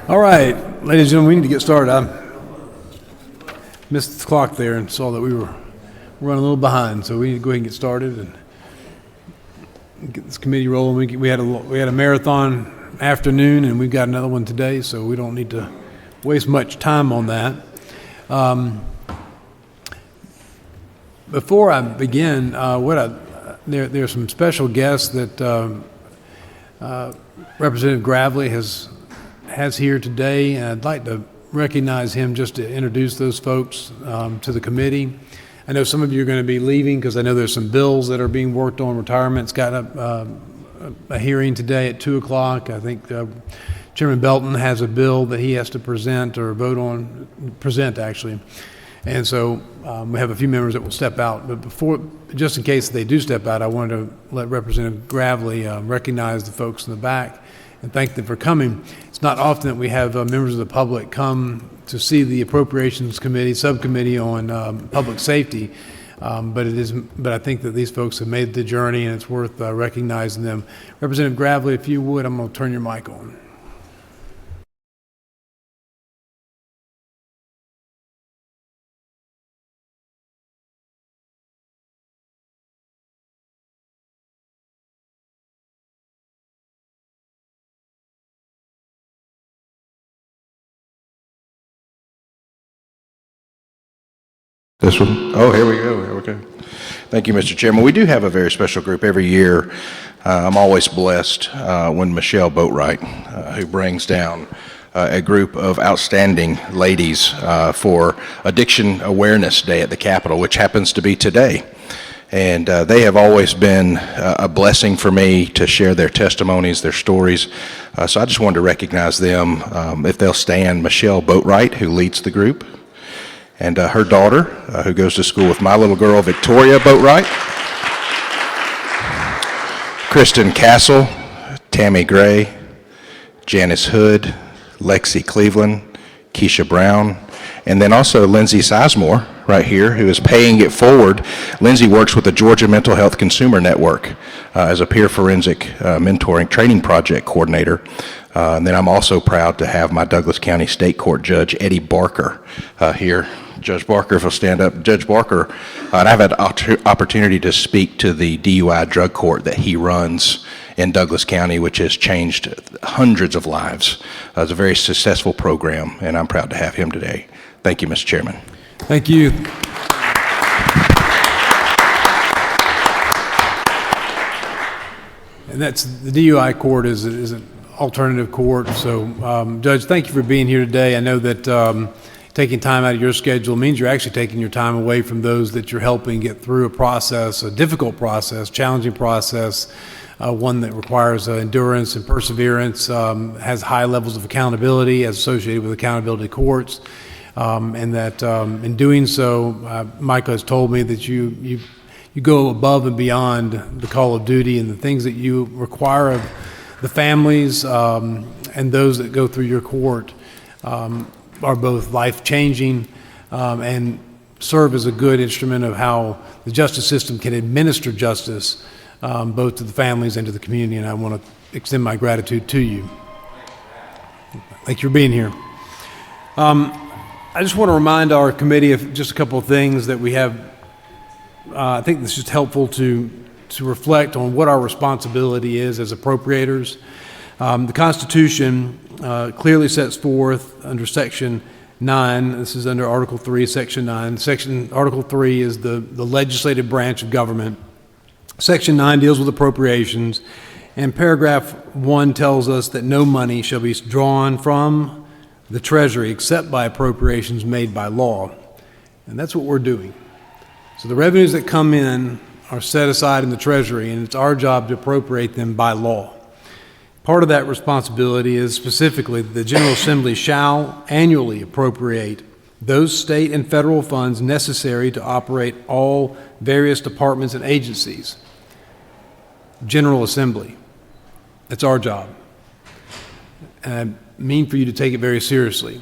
All right, ladies and gentlemen, we need to get started. I missed the clock there and saw that we were running a little behind, so we need to go ahead and get started and get this committee rolling. We had a marathon afternoon, and we've got another one today, so we don't need to waste much time on that. Before I begin, there are some special guests that Representative Gravely has here today, and I'd like to recognize him just to introduce those folks to the committee. I know some of you are going to be leaving because I know there's some bills that are being worked on. Retirement's got a hearing today at 2 o'clock. I think Chairman Belton has a bill that he has to present or present actually. And so we have a few members that will step out. But before, just in case they do step out, I wanted to let Representative Gravely recognize the folks in the back and thank them for coming. It's not often that we have members of the public come to see the Appropriations Committee, subcommittee on public safety, but I think that these folks have made the journey, and it's worth recognizing them. Representative Gravely, if you would, I'm going to turn your mic on. This one? Oh, here we go. Okay. Thank you, Mr. Chairman. We do have a very special group every year. I'm always blessed when Michelle Boatwright, who brings down a group of outstanding ladies for Addiction Awareness Day at the Capitol, which happens to be today. And they have always been a blessing for me to share their testimonies, their stories. So I just wanted to recognize them. If they'll stand, Michelle Boatwright, who leads the group, and her daughter, who goes to school with my little girl, Victoria Boatwright, Kristen Castle, Tammy Gray, Janice Hood, Lexi Cleveland, Keisha Brown, and then also Lindsay Sizemore right here, who is paying it forward. Lindsay works with the Georgia Mental Health Consumer Network as a peer forensic mentoring training project coordinator. And then I'm also proud to have my Douglas County State Court Judge, Eddie Barker, here. Judge Barker, if he'll stand up. Judge Barker, and I've had opportunity to speak to the DUI drug court that he runs in Douglas County, which has changed hundreds of lives. It's a very successful program, and I'm proud to have him today. Thank you, Mr. Chairman. Thank you. And that's the DUI court is an alternative court. So, Judge, thank you for being here today. I know that taking time out of your schedule means you're actually taking your time away from those that you're helping get through a process, a difficult process, challenging process, one that requires endurance and perseverance, has high levels of accountability as associated with accountability courts, and that in doing so, Micah has told me that you go above and beyond the call of duty, and the things that you require of the families and those that go through your court are both life-changing and serve as a good instrument of how the justice system can administer justice both to the families and to the community, and I want to extend my gratitude to you. Thank you for being here. I just want to remind our committee of just a couple of things that we have. I think this is just helpful to reflect on what our responsibility is as appropriators. The Constitution clearly sets forth under Section 9, this is under Article 3, Section 9. Article 3 is the legislative branch of government. Section 9 deals with appropriations, and paragraph 1 tells us that no money shall be drawn from the Treasury except by appropriations made by law. And that's what we're doing. So the revenues that come in are set aside in the Treasury, and it's our job to appropriate them by law. Part of that responsibility is specifically that the General Assembly shall annually appropriate those state and federal funds necessary to operate all various departments and agencies. General Assembly. That's our job. And I mean for you to take it very seriously.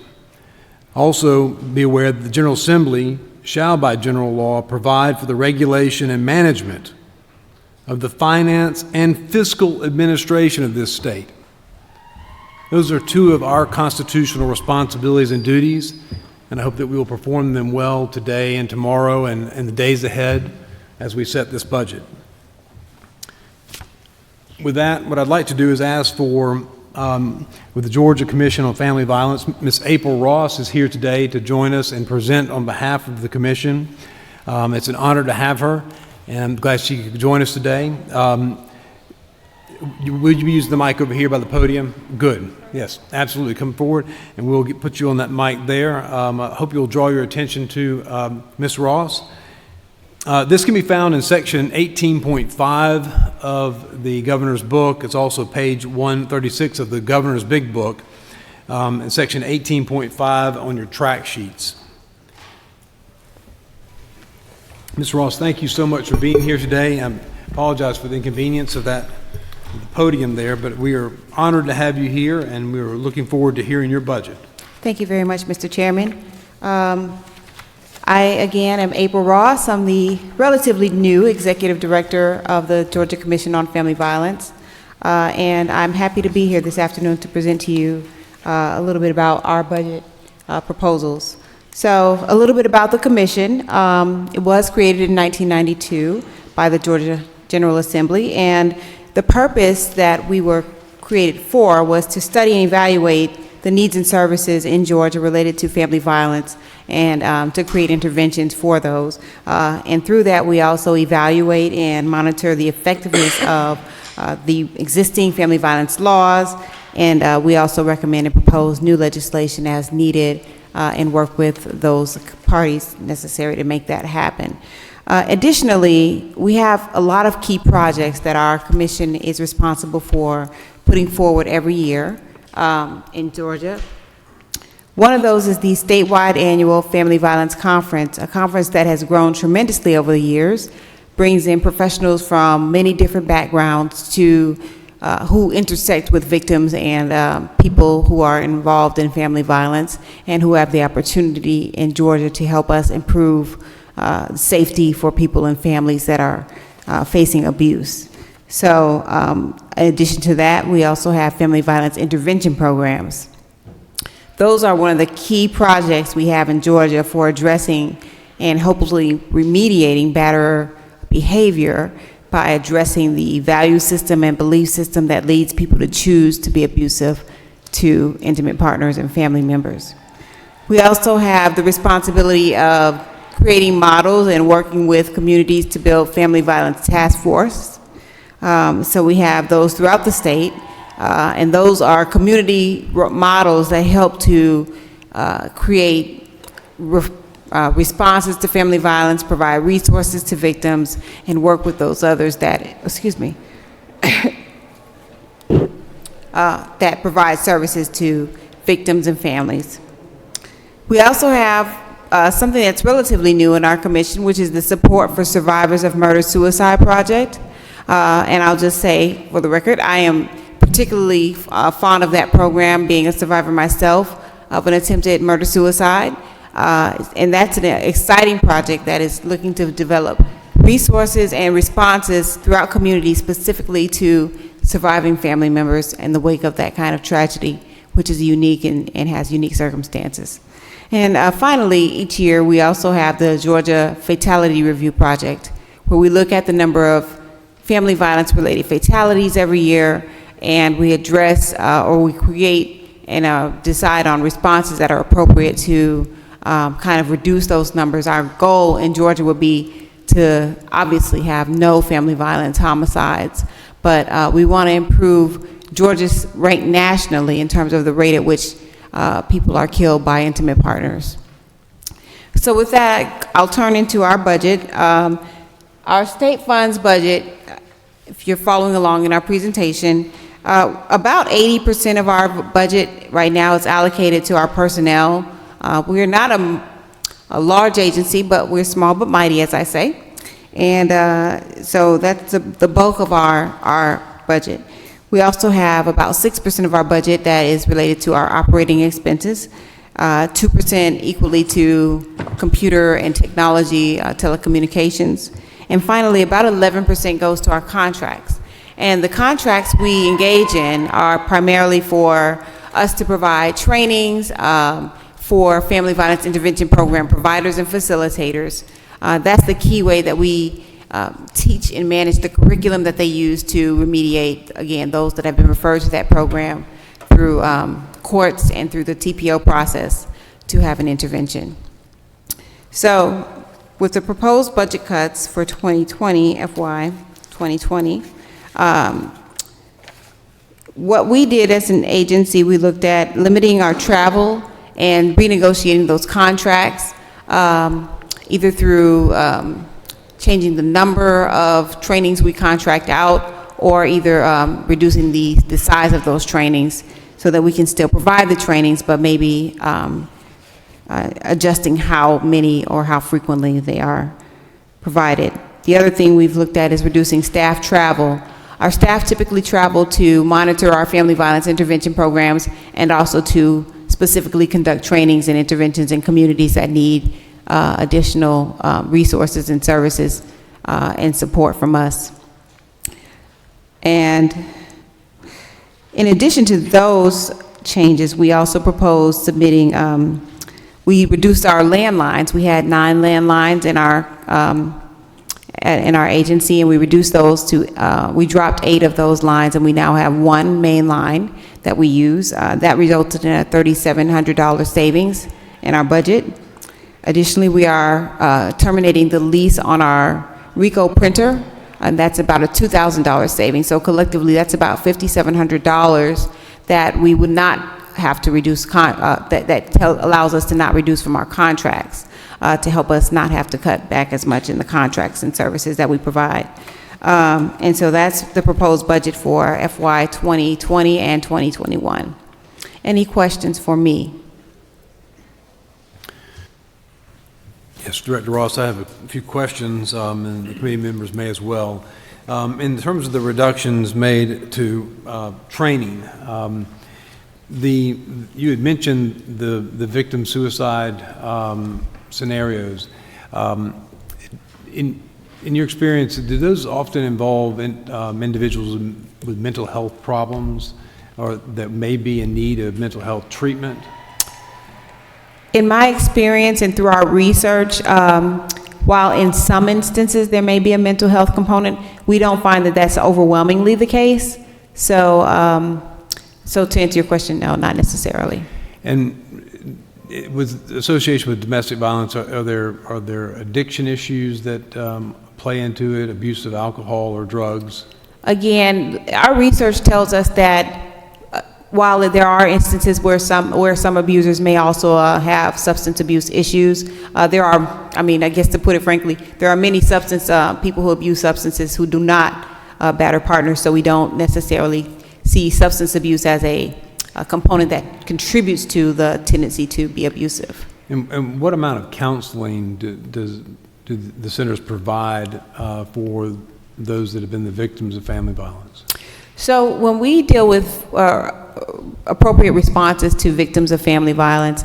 Also, be aware that the General Assembly shall, by general law, provide for the regulation and management of the finance and fiscal administration of this state. Those are two of our constitutional responsibilities and duties, and I hope that we will perform them well today and tomorrow and the days ahead as we set this budget. With that, what I'd like to do is ask for, with the Georgia Commission on Family Violence, Ms. April Ross is here today to join us and present on behalf of the Commission. It's an honor to have her, and I'm glad she could join us today. Would you use the mic over here by the podium? Good. Yes, absolutely. Come forward, and we'll put you on that mic there. I hope you'll draw your attention to Ms. Ross. This can be found in section 18.5 of the governor's book. It's also page 136 of the governor's big book, and section 18.5 on your track sheets. Ms. Ross, thank you so much for being here today. I apologize for the inconvenience of the podium there, but we are honored to have you here, and we are looking forward to hearing your budget. Thank you very much, Mr. Chairman. I, again, am April Ross. I'm the relatively new Executive Director of the Georgia Commission on Family Violence, and I'm happy to be here this afternoon to present to you a little bit about our budget proposals. So, a little bit about the Commission. It was created in 1992 by the Georgia General Assembly, and the purpose that we were created for was to study and evaluate the needs and services in Georgia related to family violence and to create interventions for those. And through that, we also evaluate and monitor the effectiveness of the existing family violence laws, and we also recommend and propose new legislation as needed and work with those parties necessary to make that happen. Additionally, we have a lot of key projects that our commission is responsible for putting forward every year in Georgia. One of those is the statewide annual Family Violence Conference, a conference that has grown tremendously over the years, brings in professionals from many different backgrounds to who intersect with victims and people who are involved in family violence and who have the opportunity in Georgia to help us improve safety for people and families that are facing abuse. So, in addition to that, we also have family violence intervention programs. Those are one of the key projects we have in Georgia for addressing and hopefully remediating batterer behavior by addressing the value system and belief system that leads people to choose to be abusive to intimate partners and family members. We also have the responsibility of creating models and working with communities to build family violence task force. So we have those throughout the state, and those are community models that help to create responses to family violence, provide resources to victims, and work with those others that, that provide services to victims and families. We also have something that's relatively new in our commission, which is the Support for Survivors of Murder-Suicide Project. And I'll just say, for the record, I am particularly fond of that program, being a survivor myself of an attempted murder-suicide. And that's an exciting project that is looking to develop resources and responses throughout communities specifically to surviving family members in the wake of that kind of tragedy, which is unique and has unique circumstances. And finally, each year we also have the Georgia Fatality Review Project, where we look at the number of family violence-related fatalities every year, and we address or we create and decide on responses that are appropriate to kind of reduce those numbers. Our goal in Georgia would be to obviously have no family violence homicides, but we want to improve Georgia's rank nationally in terms of the rate at which people are killed by intimate partners. So with that, I'll turn into our budget. Our state funds budget, if you're following along in our presentation, about 80% of our budget right now is allocated to our personnel. We're not a large agency, but we're small but mighty, as I say. And so that's the bulk of our budget. We also have about 6% of our budget that is related to our operating expenses, 2% equally to computer and technology, telecommunications, and finally about 11% goes to our contracts. And the contracts we engage in are primarily for us to provide trainings for family violence intervention program providers and facilitators. That's the key way that we teach and manage the curriculum that they use to remediate, again, those that have been referred to that program through courts and through the TPO process to have an intervention. So, with the proposed budget cuts for 2020, FY 2020, what we did as an agency, we looked at limiting our travel and renegotiating those contracts, either through changing the number of trainings we contract out, or either reducing the size of those trainings so that we can still provide the trainings, but maybe adjusting how many or how frequently they are provided. The other thing we've looked at is reducing staff travel. Our staff typically travel to monitor our family violence intervention programs and also to specifically conduct trainings and interventions in communities that need additional resources and services and support from us. And in addition to those changes, we also proposed submitting, we reduced our landlines. We had 9 landlines in our agency, and we reduced those to, we dropped 8 of those lines, and we now have 1 main line that we use. That resulted in a $3,700 savings in our budget. Additionally, we are terminating the lease on our RICO printer, and that's about a $2,000 savings. So collectively, that's about $5,700 that we would not have to reduce, allows us to not reduce from our contracts, to help us not have to cut back as much in the contracts and services that we provide. And so that's the proposed budget for FY 2020 and 2021. Any questions for me? Yes, Director Ross, I have a few questions, and the committee members may as well. In terms of the reductions made to training, you had mentioned the victim suicide scenarios. In your experience, do those often involve individuals with mental health problems or that may be in need of mental health treatment? In my experience and through our research, while in some instances there may be a mental health component, we don't find that that's overwhelmingly the case. So, so to answer your question, no, not necessarily. And with association with domestic violence, are there addiction issues that play into it, abuse of alcohol or drugs? Again, our research tells us that while there are instances where some abusers may also have substance abuse issues, there are, I mean, I guess to put it frankly, there are many people who abuse substances who do not batter partners, so we don't necessarily see substance abuse as a component that contributes to the tendency to be abusive. And what amount of counseling do the centers provide for those that have been the victims of family violence? So when we deal with appropriate responses to victims of family violence,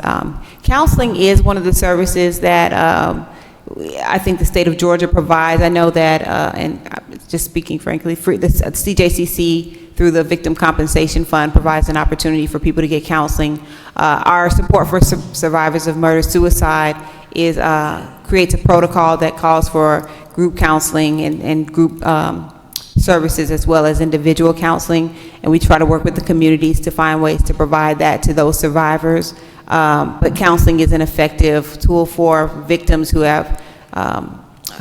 counseling is one of the services that I think the state of Georgia provides. I know that, and just speaking frankly, the CJCC through the Victim Compensation Fund provides an opportunity for people to get counseling. Our support for survivors of murder-suicide creates a protocol that calls for group counseling and group services as well as individual counseling, and we try to work with the communities to find ways to provide that to those survivors. But counseling is an effective tool for victims who have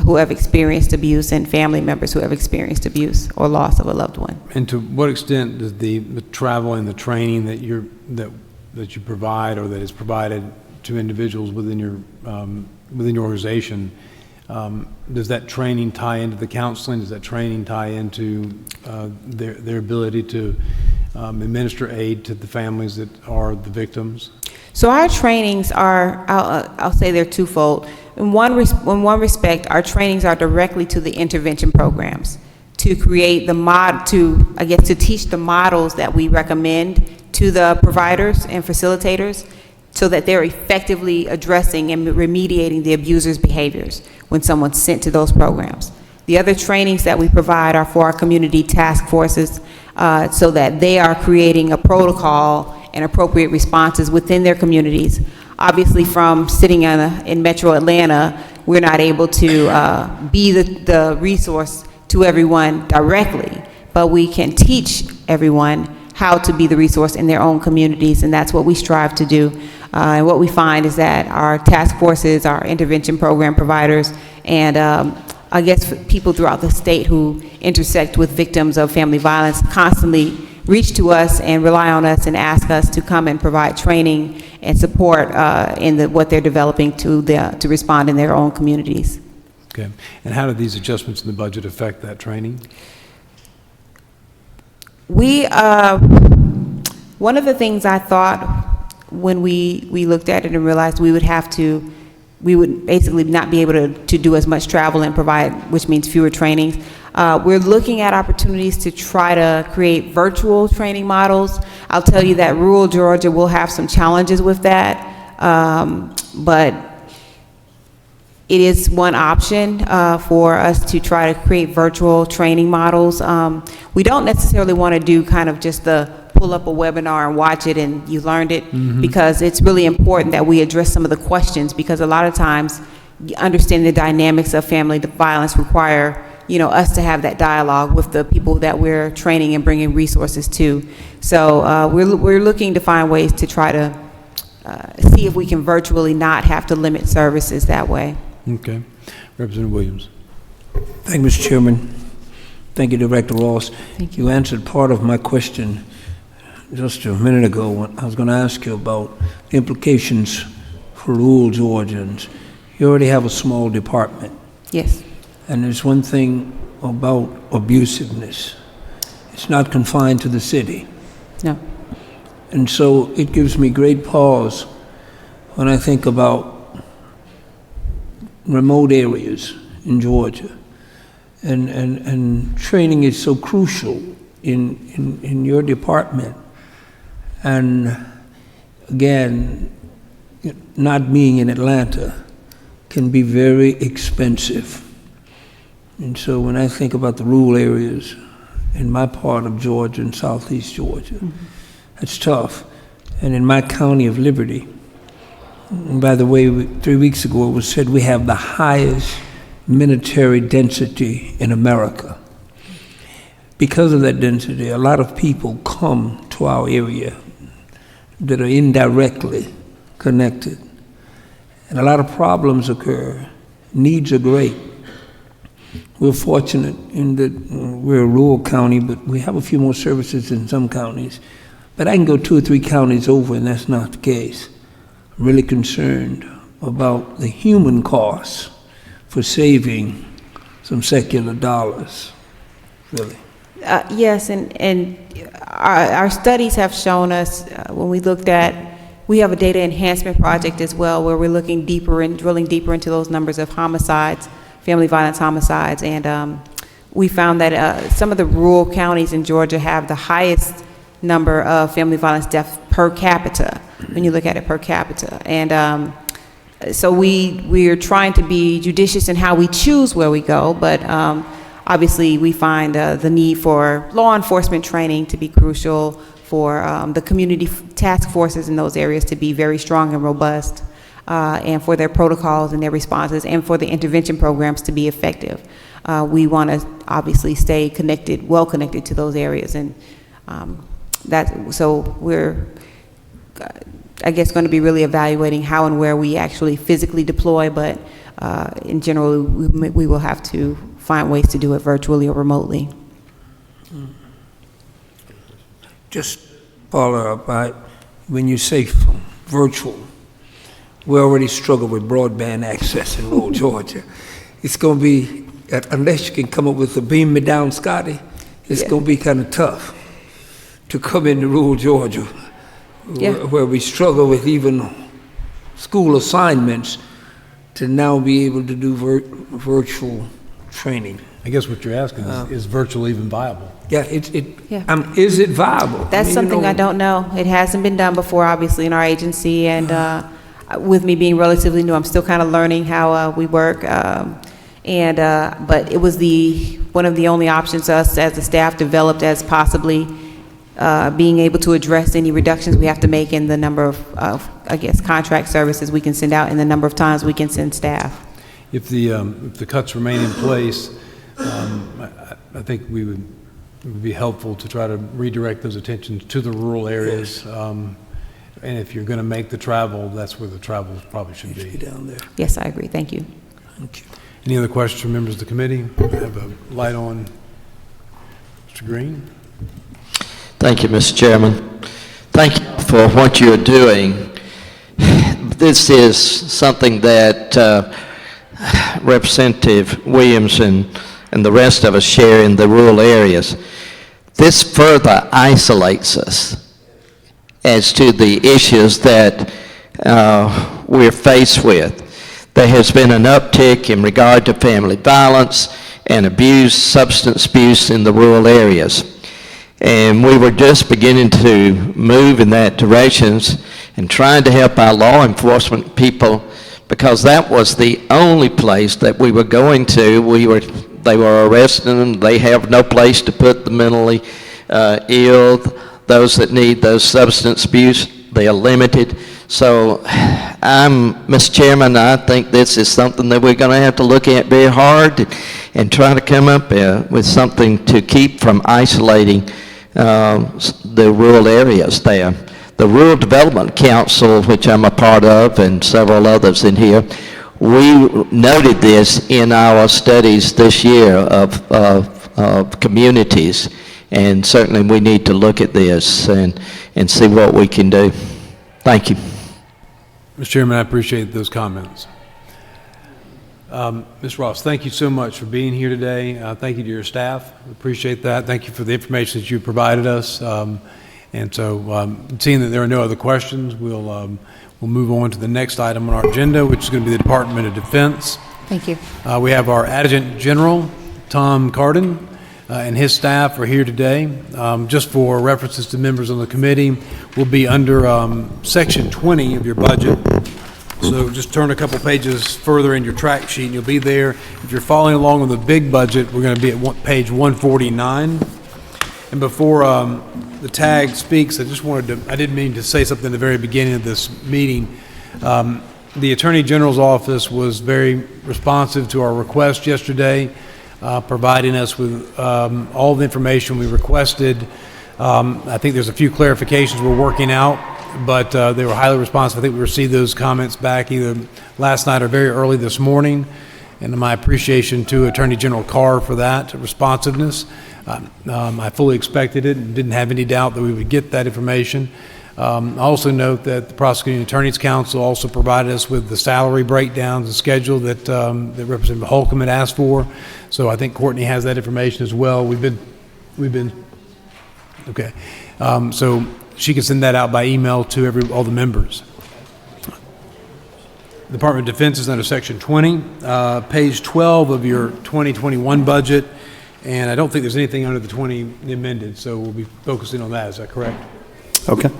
experienced abuse and family members who have experienced abuse or loss of a loved one. And to what extent does the travel and the training that you provide or that is provided to individuals within your organization, does that training tie into the counseling? Does that training tie into their ability to administer aid to the families that are the victims? So our trainings are, I'll say they're twofold. In one respect, our trainings are directly to the intervention programs to create to teach the models that we recommend to the providers and facilitators so that they're effectively addressing and remediating the abuser's behaviors when someone's sent to those programs. The other trainings that we provide are for our community task forces so that they are creating a protocol and appropriate responses within their communities. Obviously, from sitting in Metro Atlanta, we're not able to be the resource to everyone directly, but we can teach everyone how to be the resource in their own communities, and that's what we strive to do. And what we find is that our task forces, our intervention program providers, and I guess people throughout the state who intersect with victims of family violence constantly reach to us and rely on us and ask us to come and provide training and support in what they're developing to respond in their own communities. Okay. And how do these adjustments in the budget affect that training? One of the things I thought when we looked at it and realized we would basically not be able to do as much travel and provide, which means fewer trainings. We're looking at opportunities to try to create virtual training models. I'll tell you that rural Georgia will have some challenges with that, but it is one option for us to try to create virtual training models. We don't necessarily want to do kind of just pull up a webinar and watch it and you learned it, because it's really important that we address some of the questions, because a lot of times understanding the dynamics of family violence require us to have that dialogue with the people that we're training and bringing resources to. So we're looking to find ways to try to see if we can virtually not have to limit services that way. Okay. Representative Williams. Thank you, Mr. Chairman. Thank you, Director Ross. Thank you. You answered part of my question just a minute ago when I was going to ask you about the implications for rural Georgians. You already have a small department. Yes. And there's one thing about abusiveness. It's not confined to the city. No. And so it gives me great pause when I think about remote areas in Georgia. And training is so crucial in your department. And again, not being in Atlanta can be very expensive. And so when I think about the rural areas in my part of Georgia and southeast Georgia, it's tough. And in my county of Liberty, and by the way, 3 weeks ago it was said we have the highest military density in America. Because of that density, a lot of people come to our area that are indirectly connected. And a lot of problems occur. Needs are great. We're fortunate in that we're a rural county, but we have a few more services in some counties. But I can go 2 or 3 counties over, and that's not the case. I'm really concerned about the human costs for saving some secular dollars, really. Yes, and our studies have shown us, when we looked at, we have a data enhancement project as well, where we're looking deeper and drilling deeper into those numbers of homicides, family violence homicides, and we found that some of the rural counties in Georgia have the highest number of family violence deaths per capita, when you look at it per capita. And so we are trying to be judicious in how we choose where we go, but obviously we find the need for law enforcement training to be crucial, for the community task forces in those areas to be very strong and robust, and for their protocols and their responses, and for the intervention programs to be effective. We want to obviously stay connected, well connected to those areas, and so we're, I guess, going to be really evaluating how and where we actually physically deploy, but in general, we will have to find ways to do it virtually or remotely. Just follow up, when you say virtual, we already struggle with broadband access in rural Georgia. It's going to be, unless you can come up with a beam me down, Scotty, it's going to be kind of tough to come into rural Georgia, where we struggle with even school assignments, to now be able to do virtual training. I guess what you're asking is virtual even viable? Yeah, is it viable? That's something I don't know. It hasn't been done before, obviously, in our agency, and with me being relatively new, I'm still kind of learning how we work. But it was one of the only options us as a staff developed as possibly being able to address any reductions we have to make in the number of I guess, contract services we can send out and the number of times we can send staff. If the cuts remain in place, I think it would be helpful to try to redirect those attentions to the rural areas. And if you're going to make the travel, that's where the travel probably should be. Down there. Yes, I agree. Thank you. Thank you. Any other questions from members of the committee? I have a light on. Mr. Green? Thank you, Mr. Chairman. Thank you for what you're doing. This is something that Representative Williams and the rest of us share in the rural areas. This further isolates us as to the issues that we're faced with. There has been an uptick in regard to family violence and abuse, substance abuse in the rural areas. And we were just beginning to move in that direction and trying to help our law enforcement people, because that was the only place that we were going to. They were arresting them. They have no place to put the mentally ill, those that need those substance abuse. They are limited. So Mr. Chairman, I think this is something that we're going to have to look at very hard and try to come up with something to keep from isolating the rural areas there. The Rural Development Council, which I'm a part of, and several others in here, we noted this in our studies this year of communities, and certainly we need to look at this and see what we can do. Thank you. Mr. Chairman, I appreciate those comments. Ms. Ross, thank you so much for being here today. Thank you to your staff. Appreciate that. Thank you for the information that you provided us. And so, seeing that there are no other questions, we'll move on to the next item on our agenda, which is going to be the Department of Defense. Thank you. We have our Adjutant General, Tom Carden, and his staff are here today. Just for references to members on the committee, we'll be under Section 20 of your budget. So just turn a couple pages further in your track sheet and you'll be there. If you're following along on the big budget, we're going to be at page 149. And before the tag speaks, I didn't mean to say something at the very beginning of this meeting. The Attorney General's office was very responsive to our request yesterday, providing us with all the information we requested. I think there's a few clarifications we're working out, but they were highly responsive. I think we received those comments back either last night or very early this morning, and my appreciation to Attorney General Carr for that responsiveness. I fully expected it and didn't have any doubt that we would get that information. I also note that the Prosecuting Attorney's Council also provided us with the salary breakdowns and schedule that Representative Holcomb had asked for. So I think Courtney has that information as well. We've been okay. So she can send that out by email to all the members. The Department of Defense is under Section 20, page 12 of your 2021 budget, and I don't think there's anything under the 20 amended, so we'll be focusing on that. Is that correct? Okay.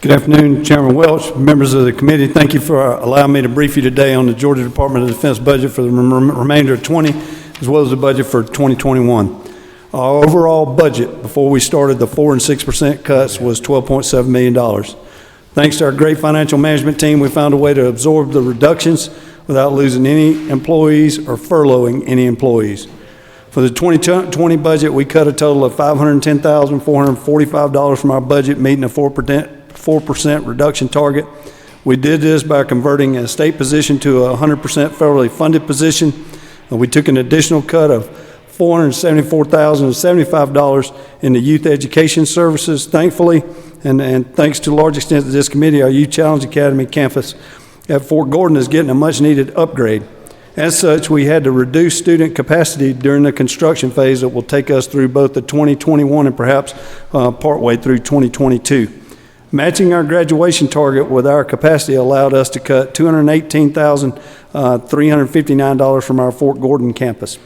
Good afternoon, Chairman Welch, members of the committee. Thank you for allowing me to brief you today on the Georgia Department of Defense budget for the remainder of 20, as well as the budget for 2021. Our overall budget before we started the 4% and 6% cuts was $12.7 million. Thanks to our great financial management team, we found a way to absorb the reductions without losing any employees or furloughing any employees. For the 2020 budget, we cut a total of $510,445 from our budget, meeting a 4% reduction target. We did this by converting a state position to a 100% federally funded position. We took an additional cut of $474,075 in the youth education services, thankfully, and thanks to a large extent to this committee, our Youth Challenge Academy campus at Fort Gordon is getting a much-needed upgrade. As such, we had to reduce student capacity during the construction phase that will take us through both the 2021 and perhaps partway through 2022. Matching our graduation target with our capacity allowed us to cut $218,359 from our Fort Gordon campus.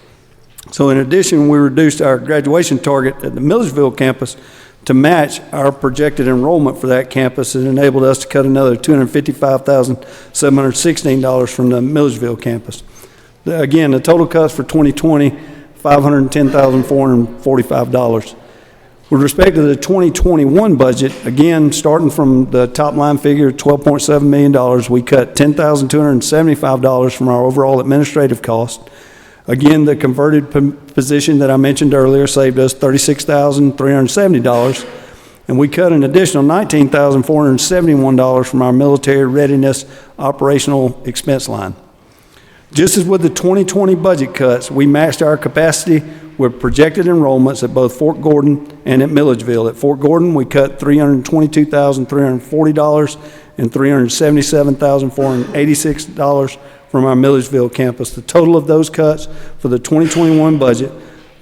So in addition, we reduced our graduation target at the Millersville campus to match our projected enrollment for that campus. It enabled us to cut another $255,716 from the Millersville campus. Again, the total cuts for 2020, $510,445. With respect to the 2021 budget, again, starting from the top line figure, $12.7 million, we cut $10,275 from our overall administrative cost. Again, the converted position that I mentioned earlier saved us $36,370, and we cut an additional $19,471 from our military readiness operational expense line. Just as with the 2020 budget cuts, we matched our capacity with projected enrollments at both Fort Gordon and at Milledgeville. At Fort Gordon, we cut $322,340 and $377,486 from our Milledgeville campus. The total of those cuts for the 2021 budget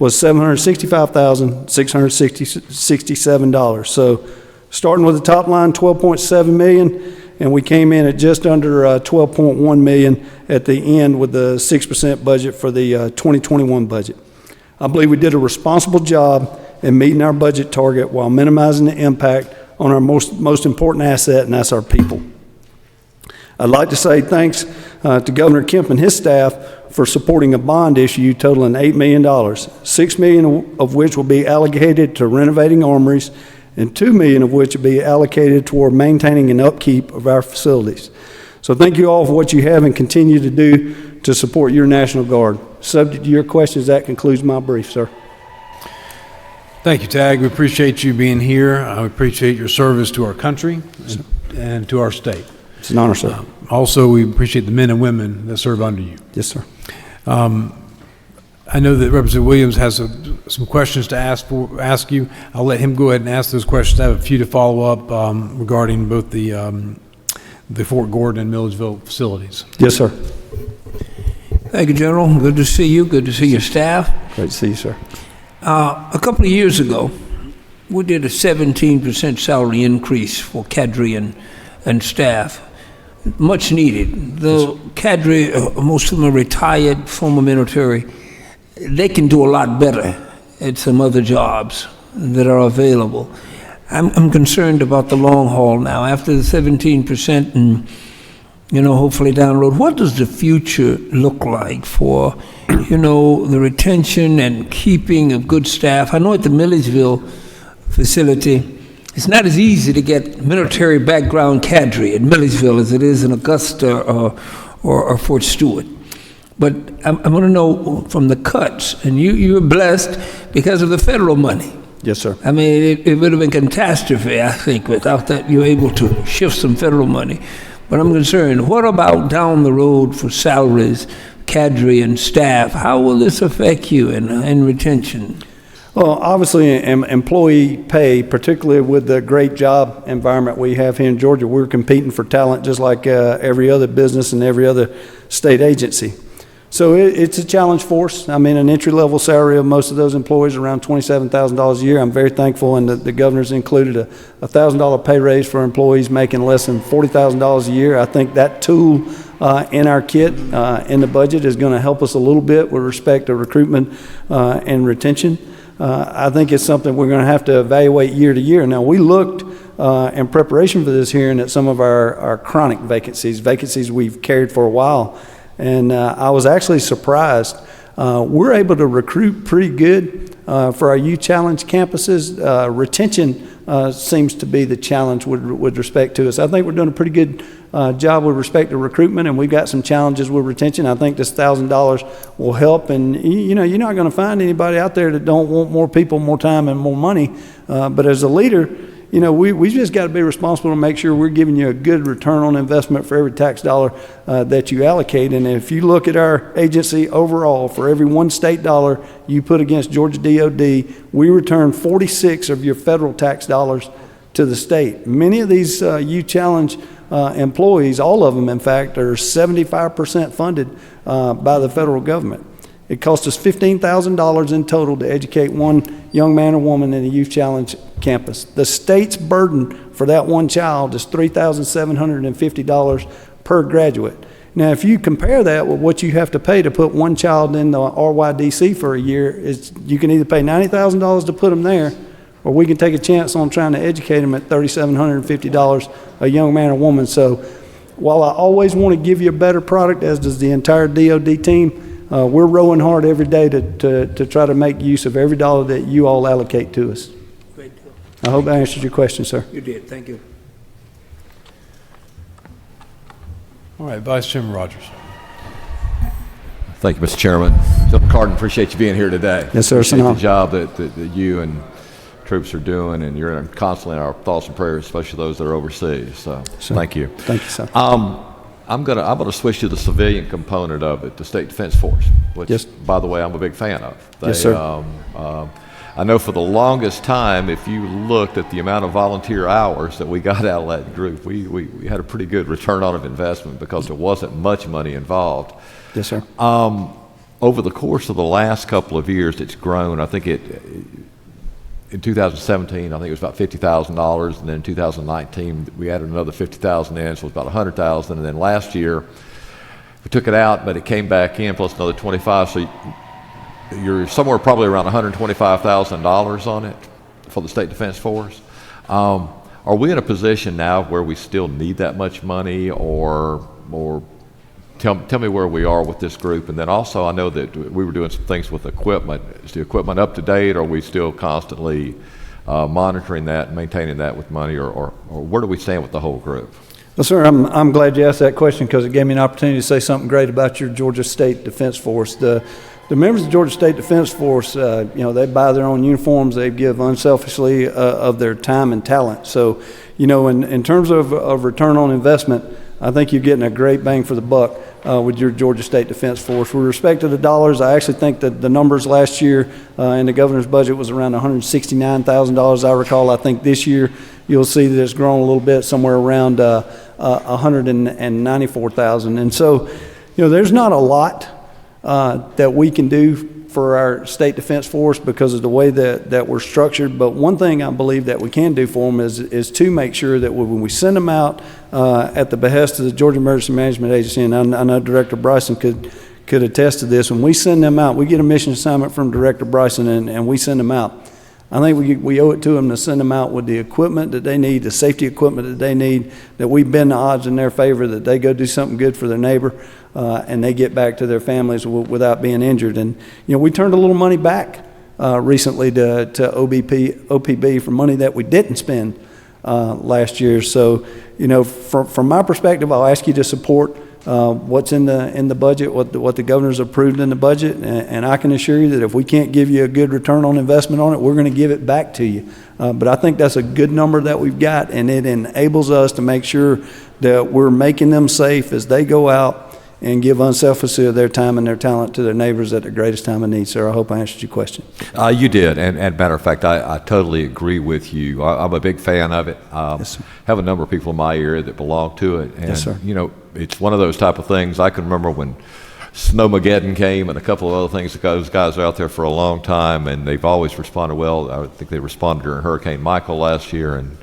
was $765,667. So starting with the top line, $12.7 million, and we came in at just under $12.1 million at the end with the 6% budget for the 2021 budget. I believe we did a responsible job in meeting our budget target while minimizing the impact on our most important asset, and that's our people. I'd like to say thanks to Governor Kemp and his staff for supporting a bond issue totaling $8 million, $6 million of which will be allocated to renovating armories, and $2 million of which will be allocated toward maintaining and upkeep of our facilities. So thank you all for what you have and continue to do to support your National Guard. Subject to your questions, that concludes my brief, sir. Thank you, Tag. We appreciate you being here. I appreciate your service to our country and to our state. It's an honor, sir. Also, we appreciate the men and women that serve under you. Yes, sir. I know that Representative Williams has some questions to ask you. I'll let him go ahead and ask those questions. I have a few to follow up regarding both the Fort Gordon and Milledgeville facilities. Yes, sir. Thank you, General. Good to see you. Good to see your staff. Great to see you, sir. A couple of years ago, we did a 17% salary increase for cadre and staff. Much needed. The cadre, most of them are retired, former military. They can do a lot better at some other jobs that are available. I'm concerned about the long haul now. After the 17% and, hopefully down the road, what does the future look like for, the retention and keeping of good staff? I know at the Milledgeville facility, it's not as easy to get military background cadre at Milledgeville as it is in Augusta or Fort Stewart. But I want to know from the cuts, and you were blessed because of the federal money. Yes, sir. I mean, it would have been catastrophe, I think, without that you're able to shift some federal money. But I'm concerned, what about down the road for salaries, cadre, and staff? How will this affect you in retention? Well, obviously, employee pay, particularly with the great job environment we have here in Georgia, we're competing for talent just like every other business and every other state agency. So it's a challenge for us. I mean, an entry-level salary of most of those employees around $27,000 a year. I'm very thankful, and the governor's included a $1,000 pay raise for employees making less than $40,000 a year. I think that tool in our kit in the budget is going to help us a little bit with respect to recruitment and retention. I think it's something we're going to have to evaluate year to year. Now, we looked in preparation for this hearing at some of our chronic vacancies we've carried for a while. And I was actually surprised. We're able to recruit pretty good for our youth challenge campuses. Retention seems to be the challenge with respect to us. I think we're doing a pretty good job with respect to recruitment, and we've got some challenges with retention. I think this $1,000 will help. And you're not going to find anybody out there that don't want more people, more time, and more money. But as a leader, we just got to be responsible to make sure we're giving you a good return on investment for every tax dollar that you allocate. And if you look at our agency overall, for every one state dollar you put against Georgia DOD, we return 46 of your federal tax dollars to the state. Many of these youth challenge employees, all of them in fact, are 75% funded by the federal government. It costs us $15,000 in total to educate one young man or woman in a youth challenge campus. The state's burden for that one child is $3,750 per graduate. Now, if you compare that with what you have to pay to put one child in the RYDC for a year, you can either pay $90,000 to put them there, or we can take a chance on trying to educate them at $3,750 a young man or woman. So while I always want to give you a better product, as does the entire DOD team, we're rowing hard every day to try to make use of every dollar that you all allocate to us. Great. I hope I answered your question, sir. You did, thank you. All right, Vice Chairman Rogers. Thank you, Mr. Chairman. Mr. Cardin, appreciate you being here today. Yes, sir. Appreciate the Sonal. job that you and troops are doing, and you're constantly in our thoughts and prayers, especially those that are overseas. So, thank you. Thank you, sir. I'm gonna switch to the civilian component of it, the State Defense Force, which, Yes. by the way, I'm a big fan of. Yes, sir. I know for the longest time, if you looked at the amount of volunteer hours that we got out of that group, we had a pretty good return on investment because there wasn't much money involved. Yes, sir. Over the course of the last couple of years, it's grown. I think in 2017, I think it was about $50,000, and then in 2019, we added another $50,000 in, so it was about $100,000. And then last year, we took it out, but it came back in plus another 25. So you're somewhere probably around $125,000 on it for the State Defense Force. Are we in a position now where we still need that much money, or tell me where we are with this group? And then also, I know that we were doing some things with equipment. Is the equipment up to date? Or are we still constantly monitoring that and maintaining that with money, or where do we stand with the whole group? Well, sir, I'm glad you asked that question because it gave me an opportunity to say something great about your Georgia State Defense Force. The members of the Georgia State Defense Force, they buy their own uniforms. They give unselfishly of their time and talent. So, in terms of return on investment, I think you're getting a great bang for the buck with your Georgia State Defense Force. With respect to the dollars, I actually think that the numbers last year in the governor's budget was around $169,000, I recall. I think this year you'll see that it's grown a little bit, somewhere around $194,000. And so, there's not a lot that we can do for our State Defense Force because of the way that we're structured. But one thing I believe that we can do for them is to make sure that when we send them out at the behest of the Georgia Emergency Management Agency, and I know Director Bryson could attest to this, when we send them out, we get a mission assignment from Director Bryson and we send them out. I think we owe it to them to send them out with the equipment that they need, the safety equipment that they need, that we bend the odds in their favor, that they go do something good for their neighbor, and they get back to their families without being injured. And, we turned a little money back recently to OPB for money that we didn't spend last year. So, from my perspective, I'll ask you to support what's in the budget, what the governor's approved in the budget, and I can assure you that if we can't give you a good return on investment on it, we're going to give it back to you. But I think that's a good number that we've got, and it enables us to make sure that we're making them safe as they go out and give unselfishly of their time and their talent to their neighbors at their greatest time of need. Sir, I hope I answered your question. You did, and matter of fact, I totally agree with you. I'm a big fan of it. Yes, sir. Have a number of people in my area that belong to it, and Yes, sir. It's one of those type of things. I can remember when Snowmageddon came and a couple of other things. Those guys are out there for a long time, and they've always responded well. I think they responded during Hurricane Michael last year, and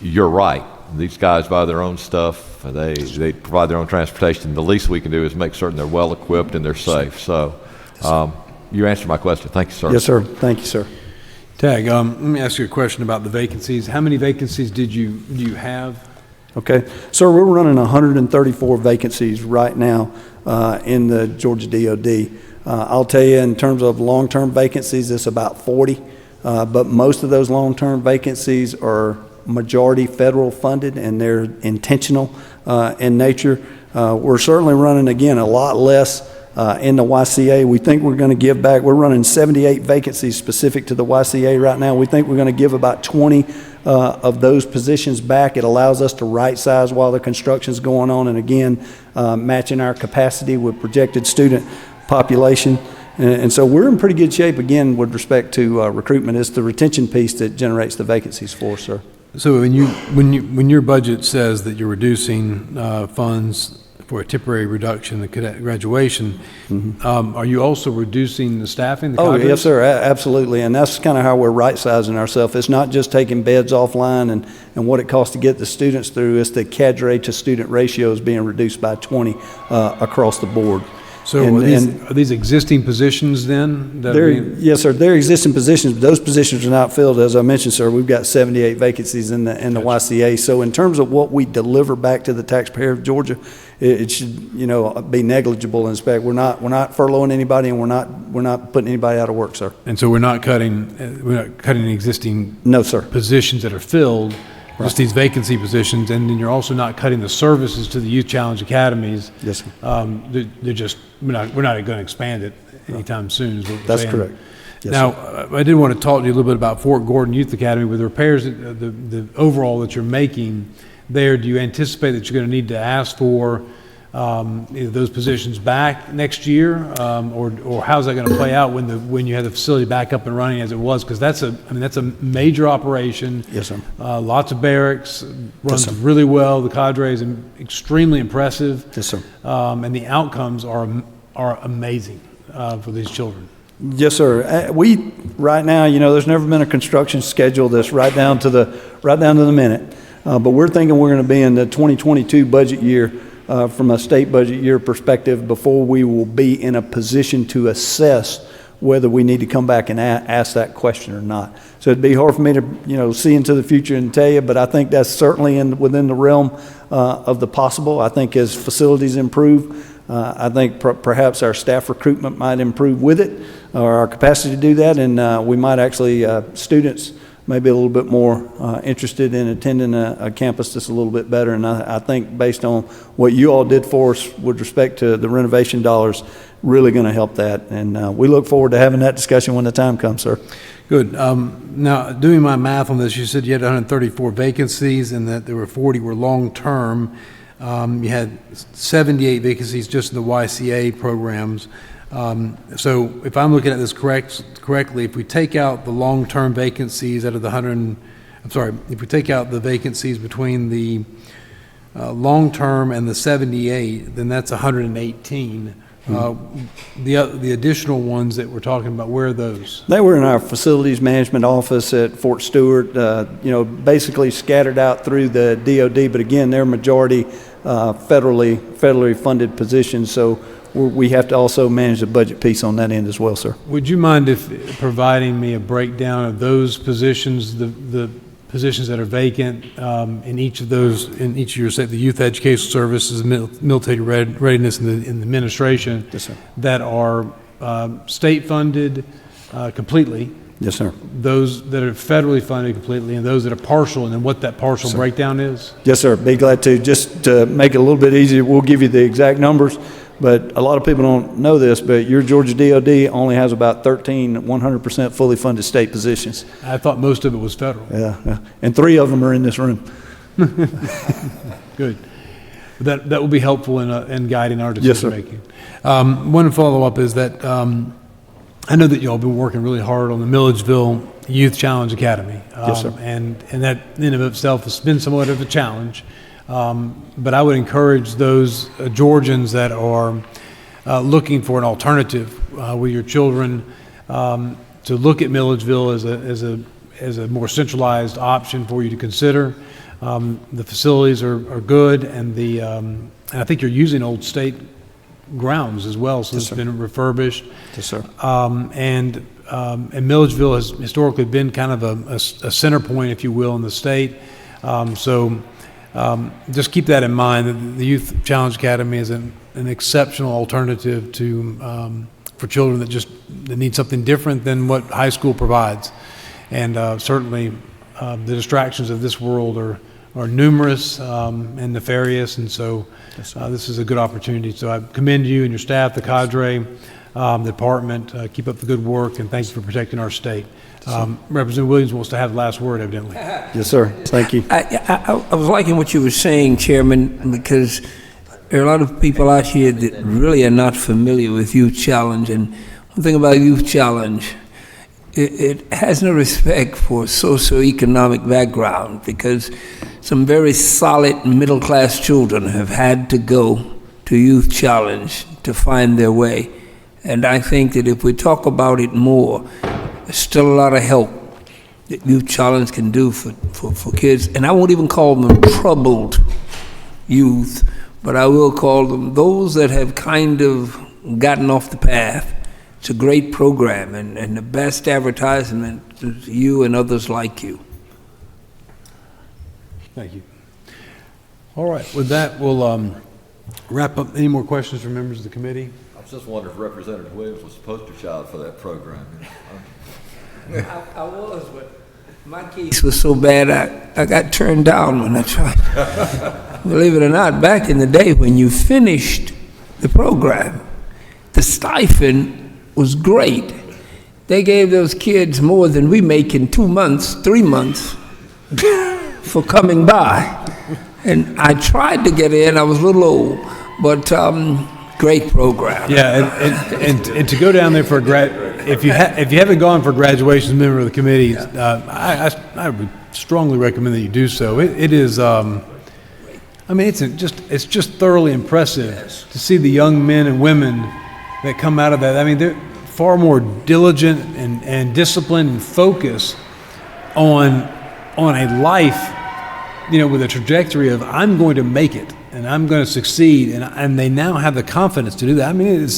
you're right. These guys buy their own stuff. They provide their own transportation. The least we can do is make certain they're well equipped and they're safe. So you answered my question. Thank you, sir. Yes, sir. Thank you, sir. Tag, let me ask you a question about the vacancies. How many vacancies do you have? Okay. Sir, we're running 134 vacancies right now in the Georgia DOD. I'll tell you, in terms of long-term vacancies, it's about 40, but most of those long-term vacancies are majority federal funded, and they're intentional in nature. We're certainly running, again, a lot less in the YCA. We think we're going to give back. We're running 78 vacancies specific to the YCA right now. We think we're going to give about 20 of those positions back. It allows us to right size while the construction's going on, and again, matching our capacity with projected student population. And so we're in pretty good shape, again, with respect to recruitment. It's the retention piece that generates the vacancies for us, sir. So when your budget says that you're reducing funds for a temporary reduction in cadet graduation, are you also reducing the staffing? Oh, yes, sir, absolutely. And that's kind of how we're right-sizing ourselves. It's not just taking beds offline and what it costs to get the students through. It's the cadre to student ratio is being reduced by 20 across the board. So are these existing positions then? that are being- Yes, sir, they're existing positions, but those positions are not filled. As I mentioned, sir, we've got 78 vacancies in the YCA. So in terms of what we deliver back to the taxpayer of Georgia, it should, be negligible. In fact, we're not furloughing anybody, and we're not putting anybody out of work, sir. And so we're not cutting existing No, sir. positions that are filled, just these vacancy positions, and then you're also not cutting the services to the Youth Challenge Academies. Yes, sir. They're just, we're not going to expand it anytime soon, is what we're That's saying. correct. Yes, Now, sir. I did want to talk to you a little bit about Fort Gordon Youth Academy. With the repairs, the overall that you're making there, do you anticipate that you're going to need to ask for either those positions back next year, or how's that going to play out when you have the facility back up and running as it was? Because that's a major operation. Yes, sir. Lots of barracks, runs sir. really well. The cadre is extremely impressive. Yes, sir. And the outcomes are amazing for these children. Yes, sir. We, right now, there's never been a construction schedule that's right down to the minute. But we're thinking we're going to be in the 2022 budget year, from a state budget year perspective, before we will be in a position to assess whether we need to come back and ask that question or not. So it'd be hard for me to, see into the future and tell you, but I think that's certainly within the realm of the possible. I think as facilities improve, I think perhaps our staff recruitment might improve with it, or our capacity to do that, and we might actually, students may be a little bit more interested in attending a campus that's a little bit better. And I think based on what you all did for us with respect to the renovation dollars, really going to help that. And we look forward to having that discussion when the time comes, sir. Good. Now, doing my math on this, you said you had 134 vacancies and that there were 40 were long-term. You had 78 vacancies just in the YCA programs. So if I'm looking at this correctly, if we take out the long-term vacancies out of the if we take out the vacancies between the long-term and the 78, then that's 118. The additional ones that we're talking about, where are those? They were in our facilities management office at Fort Stewart, basically scattered out through the DOD, but again, they're majority federally funded positions, so we have to also manage the budget piece on that end as well, sir. Would you mind if providing me a breakdown of those positions, the positions that are vacant in each of your, say, the Youth Education Services, Military Readiness, and the administration, Yes, sir. that are state funded completely, Yes, sir. those that are federally funded completely, and those that are partial, and then what that partial breakdown is? Yes, sir. Be glad to. Just to make it a little bit easier, we'll give you the exact numbers. But a lot of people don't know this, but your Georgia DOD only has about 13 100% fully funded state positions. I thought most of it was federal. Yeah. And 3 of them are in this room. Good. That will be helpful in guiding our Yes, sir. decision making. One follow-up is that I know that y'all have been working really hard on the Milledgeville Youth Challenge Academy. Yes, sir. And that in of itself has been somewhat of a challenge. But I would encourage those Georgians that are looking for an alternative with your children to look at Milledgeville as a more centralized option for you to consider. The facilities are good, and I think you're using old state grounds as well, so Yes, it's sir. been refurbished. Yes, sir. And Milledgeville has historically been kind of a center point, if you will, in the state. Just keep that in mind, that the Youth Challenge Academy is an exceptional alternative for children that need something different than what high school provides. And certainly the distractions of this world are numerous and nefarious, and so this is a good opportunity. So I commend you and your staff, the cadre, the department. Keep up the good work, and thanks for protecting our state. Representative Williams wants to have the last word, evidently. Yes, sir. Thank you. I was liking what you were saying, Chairman, because there are a lot of people out here that really are not familiar with Youth Challenge. And one thing about Youth Challenge, it has no respect for socioeconomic background, because some very solid middle-class children have had to go to Youth Challenge to find their way. And I think that if we talk about it more, there's still a lot of help that Youth Challenge can do for kids. And I won't even call them troubled youth, but I will call them those that have kind of gotten off the path. It's a great program, and the best advertisement is you and others like you. Thank you. All right, with that, we'll wrap up. Any more questions from members of the committee? I was just wondering if Representative Williams was the poster child for that program. I was, but my case was so bad I got turned down when I tried. Believe it or not, back in the day when you finished the program, the stipend was great. They gave those kids more than we make in 2 months, 3 months for coming by. And I tried to get in, I was a little old, but great program. Yeah, and to go down there for if you haven't gone for graduation as a member of the committee, I would strongly recommend that you do so. It is, I mean, it's just thoroughly impressive to see the young men and women that come out of that. I mean, they're far more diligent and disciplined and focused on a life, with a trajectory of I'm going to make it and I'm going to succeed, and they now have the confidence to do that. I mean,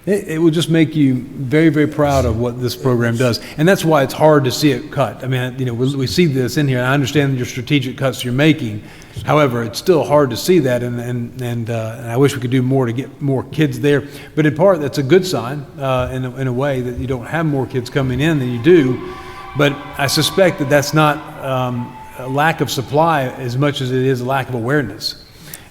it will just make you very, very proud of what this program does, and that's why it's hard to see it cut. I mean, we see this in here, and I understand your strategic cuts you're making. However, it's still hard to see that, and I wish we could do more to get more kids there. But in part, that's a good sign in a way that you don't have more kids coming in than you do. But I suspect that that's not a lack of supply as much as it is a lack of awareness.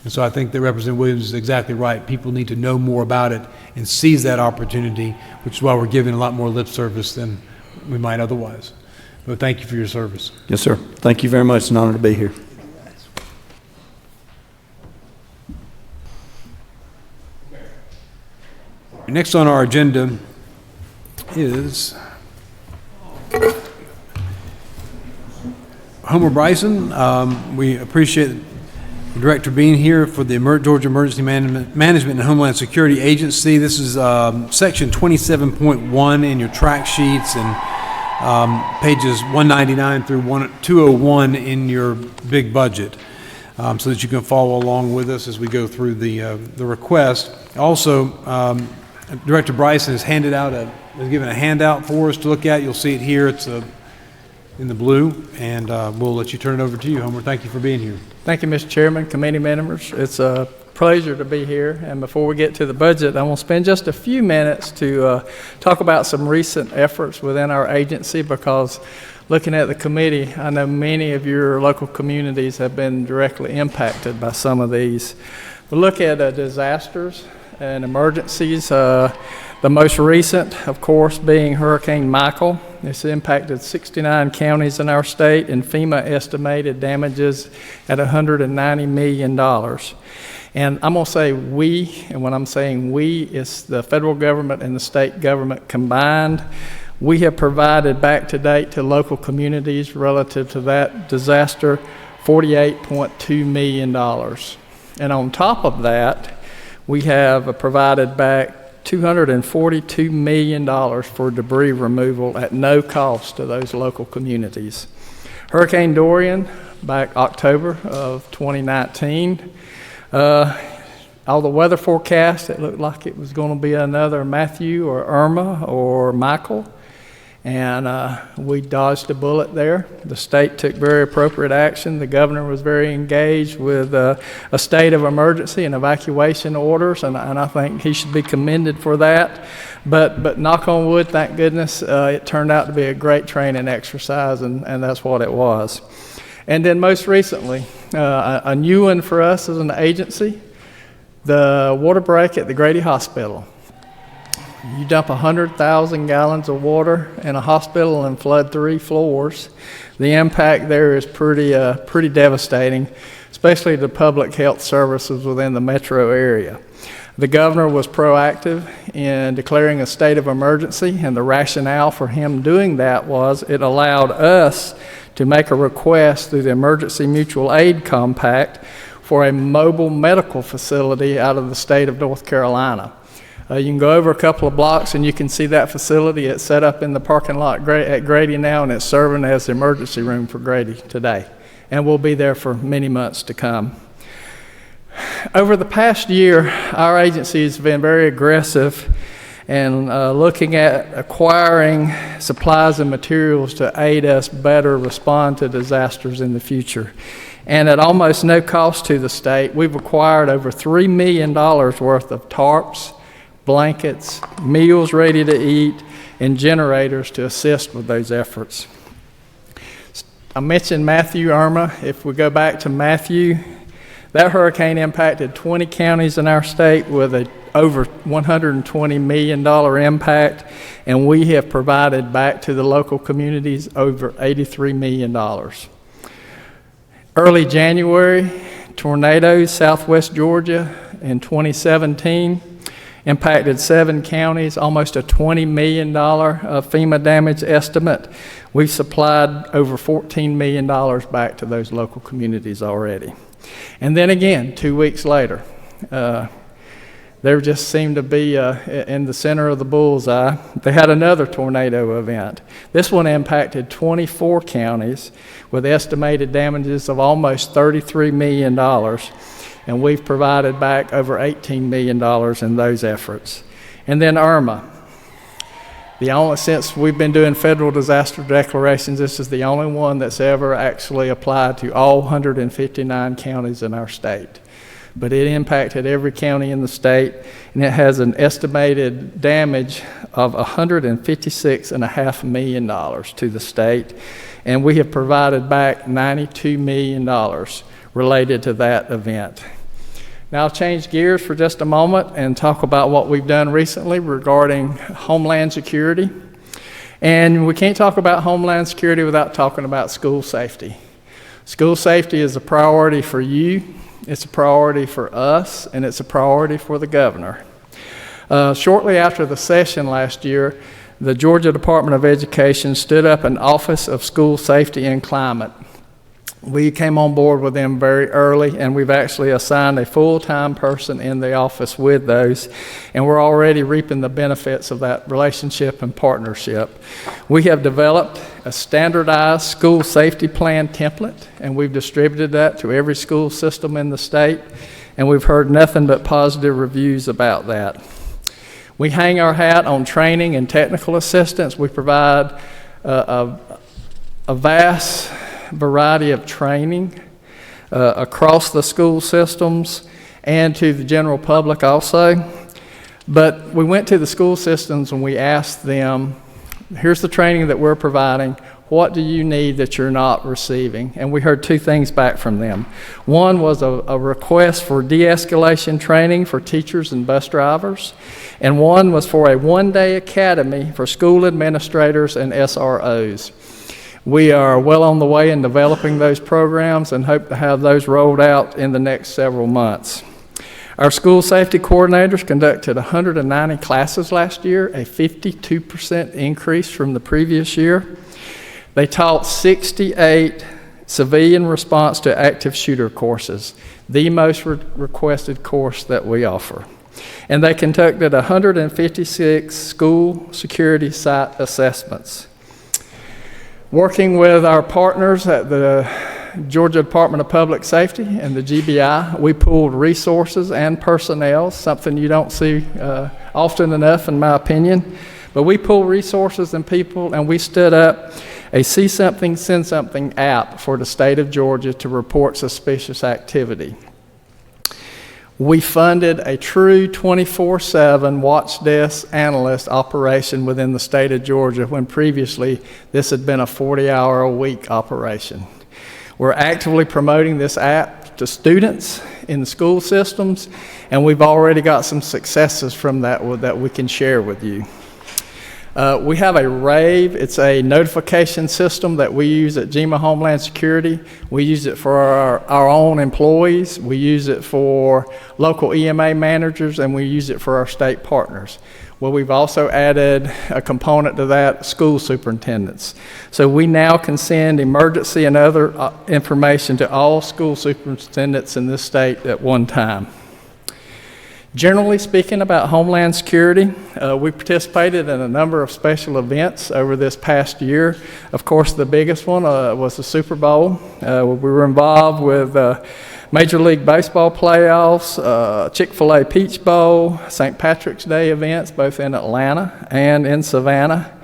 And so I think that Representative Williams is exactly right. People need to know more about it and seize that opportunity, which is why we're giving a lot more lip service than we might otherwise. But thank you for your service. Yes, sir. Thank you very much. It's an honor to be here. Next on our agenda is Homer Bryson. We appreciate the director being here for the Georgia Emergency Management and Homeland Security Agency. This is section 27.1 in your track sheets, and pages 199 through 201 in your big budget, so that you can follow along with us as we go through the request. Also, Director Bryson has given a handout for us to look at. You'll see it here. It's in the blue, and we'll let you turn it over to you, Homer. Thank you for being here. Thank you, Mr. Chairman, committee members. It's a pleasure to be here. And before we get to the budget, I want to spend just a few minutes to talk about some recent efforts within our agency, because looking at the committee, I know many of your local communities have been directly impacted by some of these. We look at disasters and emergencies. The most recent, of course, being Hurricane Michael. It's impacted 69 counties in our state, and FEMA estimated damages at $190 million. And I'm going to say we, and when I'm saying we, it's the federal government and the state government combined. We have provided back to date to local communities relative to that disaster $48.2 million. And on top of that, we have provided back $242 million for debris removal at no cost to those local communities. Hurricane Dorian, back October of 2019, all the weather forecasts, it looked like it was going to be another Matthew or Irma or Michael, and we dodged a bullet there. The state took very appropriate action. The governor was very engaged with a state of emergency and evacuation orders, and I think he should be commended for that. But knock on wood, thank goodness, it turned out to be a great training exercise, and that's what it was. And then most recently, a new one for us as an agency, the water break at the Grady Hospital. You dump 100,000 gallons of water in a hospital and flood 3 floors. The impact there is pretty devastating, especially to public health services within the metro area. The governor was proactive in declaring a state of emergency, and the rationale for him doing that was it allowed us to make a request through the Emergency Mutual Aid Compact for a mobile medical facility out of the state of North Carolina. You can go over a couple of blocks and you can see that facility. It's set up in the parking lot at Grady now, and it's serving as the emergency room for Grady today. And we'll be there for many months to come. Over the past year, our agency has been very aggressive in looking at acquiring supplies and materials to aid us better respond to disasters in the future. And at almost no cost to the state, we've acquired over $3 million worth of tarps, blankets, meals ready to eat, and generators to assist with those efforts. I mentioned Matthew, Irma. If we go back to Matthew, that hurricane impacted 20 counties in our state with a over $120 million impact, and we have provided back to the local communities over $83 million. Early January, tornadoes, southwest Georgia in 2017 impacted 7 counties, almost a $20 million FEMA damage estimate. We've supplied over $14 million back to those local communities already. And then again, 2 weeks later, there just seemed to be in the center of the bullseye. They had another tornado event. This one impacted 24 counties with estimated damages of almost $33 million, and we've provided back over $18 million in those efforts. And then Irma. Since we've been doing federal disaster declarations, this is the only one that's ever actually applied to all 159 counties in our state. But it impacted every county in the state, and it has an estimated damage of $156.5 million to the state, and we have provided back $92 million related to that event. Now I'll change gears for just a moment and talk about what we've done recently regarding Homeland Security. And we can't talk about Homeland Security without talking about school safety. School safety is a priority for you, it's a priority for us, and it's a priority for the governor. Shortly after the session last year, the Georgia Department of Education stood up an Office of School Safety and Climate. We came on board with them very early, and we've actually assigned a full-time person in the office with those, and we're already reaping the benefits of that relationship and partnership. We have developed a standardized school safety plan template, and we've distributed that to every school system in the state, and we've heard nothing but positive reviews about that. We hang our hat on training and technical assistance. We provide a vast variety of training across the school systems and to the general public also. But we went to the school systems and we asked them, here's the training that we're providing. What do you need that you're not receiving? And we heard 2 things back from them. One was a request for de-escalation training for teachers and bus drivers, and one was for a 1-day academy for school administrators and SROs. We are well on the way in developing those programs and hope to have those rolled out in the next several months. Our school safety coordinators conducted 190 classes last year, a 52% increase from the previous year. They taught 68 civilian response to active shooter courses, the most requested course that we offer. And they conducted 156 school security site assessments. Working with our partners at the Georgia Department of Public Safety and the GBI, we pooled resources and personnel, something you don't see often enough in my opinion. But we pooled resources and people, and we stood up a See Something, Send Something app for the state of Georgia to report suspicious activity. We funded a true 24/7 watch desk analyst operation within the state of Georgia when previously this had been a 40-hour-a-week operation. We're actively promoting this app to students in the school systems, and we've already got some successes from that we can share with you. We have a RAVE. It's a notification system that we use at GEMA Homeland Security. We use it for our own employees. We use it for local EMA managers, and we use it for our state partners. Well, we've also added a component to that, school superintendents. So we now can send emergency and other information to all school superintendents in this state at one time. Generally speaking about Homeland Security, we participated in a number of special events over this past year. Of course, the biggest one was the Super Bowl. We were involved with Major League Baseball playoffs, Chick-fil-A Peach Bowl, St. Patrick's Day events, both in Atlanta and in Savannah,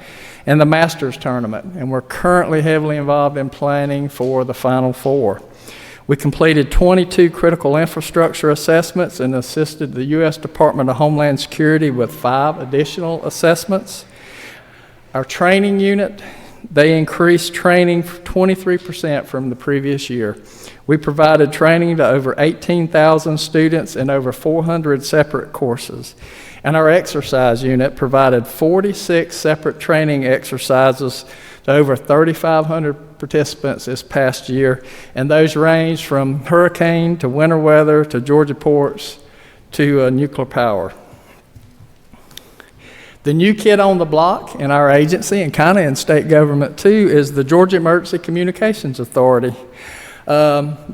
and the Masters Tournament. And we're currently heavily involved in planning for the Final Four. We completed 22 critical infrastructure assessments and assisted the U.S. Department of Homeland Security with 5 additional assessments. Our training unit, they increased training 23% from the previous year. We provided training to over 18,000 students in over 400 separate courses. And our exercise unit provided 46 separate training exercises to over 3,500 participants this past year, and those ranged from hurricane to winter weather to Georgia ports to nuclear power. The new kid on the block in our agency, and kind of in state government too, is the Georgia Emergency Communications Authority.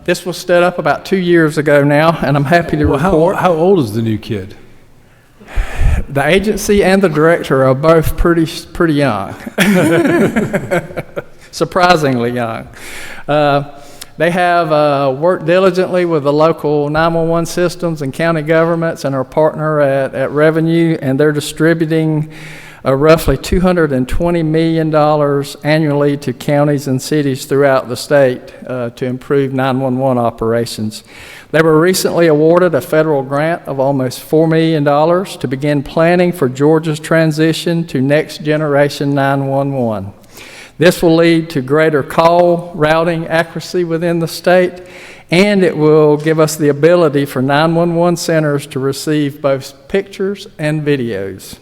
This was stood up about 2 years ago now, and I'm happy to report. How old is the new kid? The agency and the director are both pretty young. Surprisingly young. They have worked diligently with the local 911 systems and county governments and our partner at Revenue, and they're distributing roughly $220 million annually to counties and cities throughout the state to improve 911 operations. They were recently awarded a federal grant of almost $4 million to begin planning for Georgia's transition to next generation 911. This will lead to greater call routing accuracy within the state, and it will give us the ability for 911 centers to receive both pictures and videos.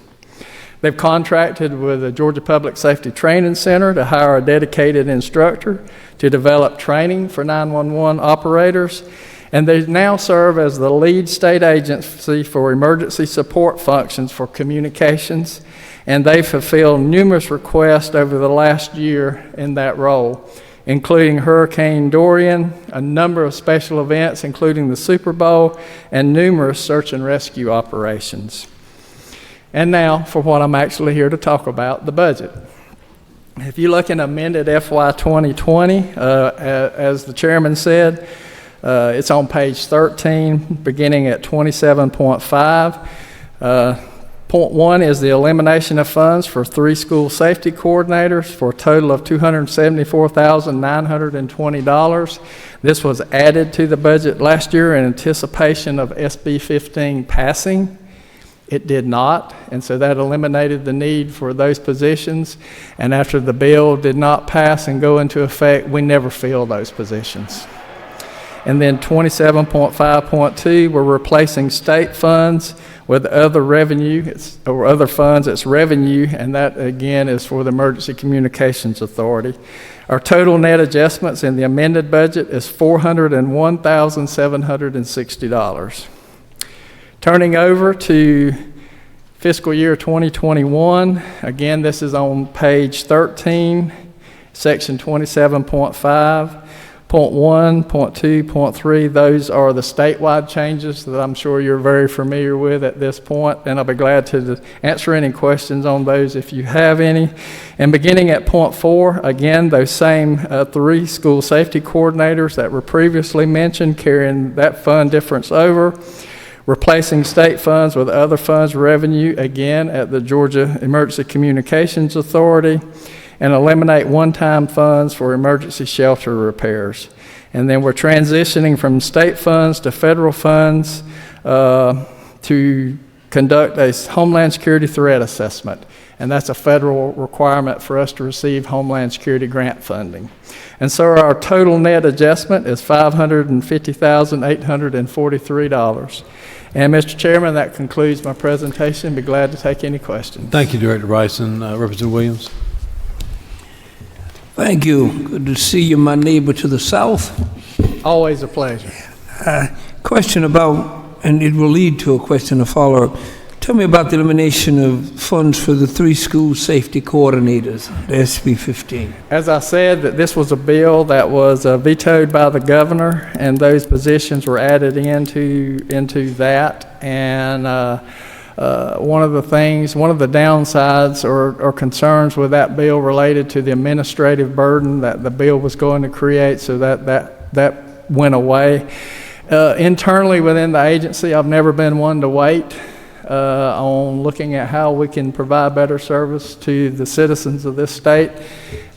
They've contracted with the Georgia Public Safety Training Center to hire a dedicated instructor to develop training for 911 operators, and they now serve as the lead state agency for emergency support functions for communications, and they fulfilled numerous requests over the last year in that role, including Hurricane Dorian, a number of special events, including the Super Bowl, and numerous search and rescue operations. And now for what I'm actually here to talk about, the budget. If you look in amended FY 2020, as the chairman said, it's on page 13, beginning at 27.5. Point 1 is the elimination of funds for 3 school safety coordinators for a total of $274,920. This was added to the budget last year in anticipation of SB 15 passing. It did not, and so that eliminated the need for those positions. And after the bill did not pass and go into effect, we never filled those positions. And then 27.5.2, we're replacing state funds with other revenue, or other funds, it's revenue, and that again is for the Emergency Communications Authority. Our total net adjustments in the amended budget is $401,760. Turning over to fiscal year 2021, again, this is on page 13, section 27.5. Point 1, point 2, point 3, those are the statewide changes that I'm sure you're very familiar with at this point, and I'll be glad to answer any questions on those if you have any. And beginning at point 4, again, those same 3 school safety coordinators that were previously mentioned, carrying that fund difference over, replacing state funds with other funds revenue, again, at the Georgia Emergency Communications Authority, and eliminate one-time funds for emergency shelter repairs. And then we're transitioning from state funds to federal funds to conduct a Homeland Security threat assessment. And that's a federal requirement for us to receive Homeland Security grant funding. And so our total net adjustment is $550,843. And Mr. Chairman, that concludes my presentation. Be glad to take any questions. Thank you, Director Bryson. Representative Williams. Thank you. Good to see you, my neighbor to the south. Always a pleasure. Question about, and it will lead to a question of follow-up. Tell me about the elimination of funds for the 3 school safety coordinators, the SB 15. As I said, that this was a bill that was vetoed by the governor, and those positions were added into that. And one of the downsides or concerns with that bill related to the administrative burden that the bill was going to create, so that went away. Internally within the agency, I've never been one to wait on looking at how we can provide better service to the citizens of this state.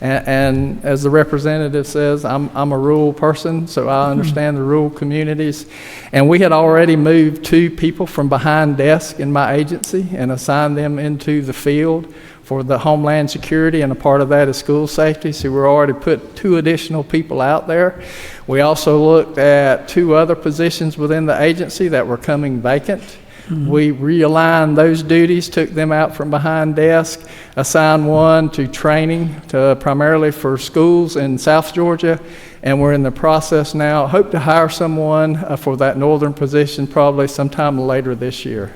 And as the representative says, I'm a rural person, so I understand the rural communities. And we had already moved 2 people from behind desk in my agency and assigned them into the field for the Homeland Security, and a part of that is school safety. So we're already put 2 additional people out there. We also looked at 2 other positions within the agency that were coming vacant. We realigned those duties, took them out from behind desk, assigned one to training primarily for schools in South Georgia, and we're in the process now. Hope to hire someone for that northern position probably sometime later this year.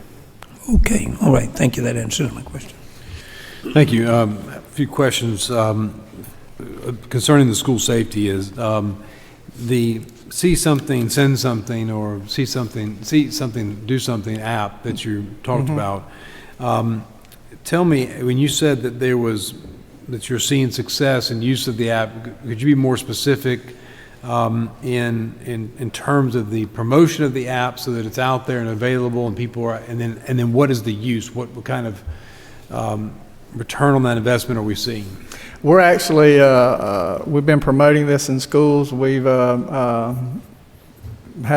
Okay, all right, thank you. That answers my question. Thank you. A few questions concerning the school safety is the see something, send something, or see something, do something app that you talked about. Tell me, when you said that that you're seeing success in use of the app, could you be more specific in terms of the promotion of the app so that it's out there and available and people are, and then what is the use? What kind of return on that investment are we seeing? We're actually, we've been promoting this in schools. We've had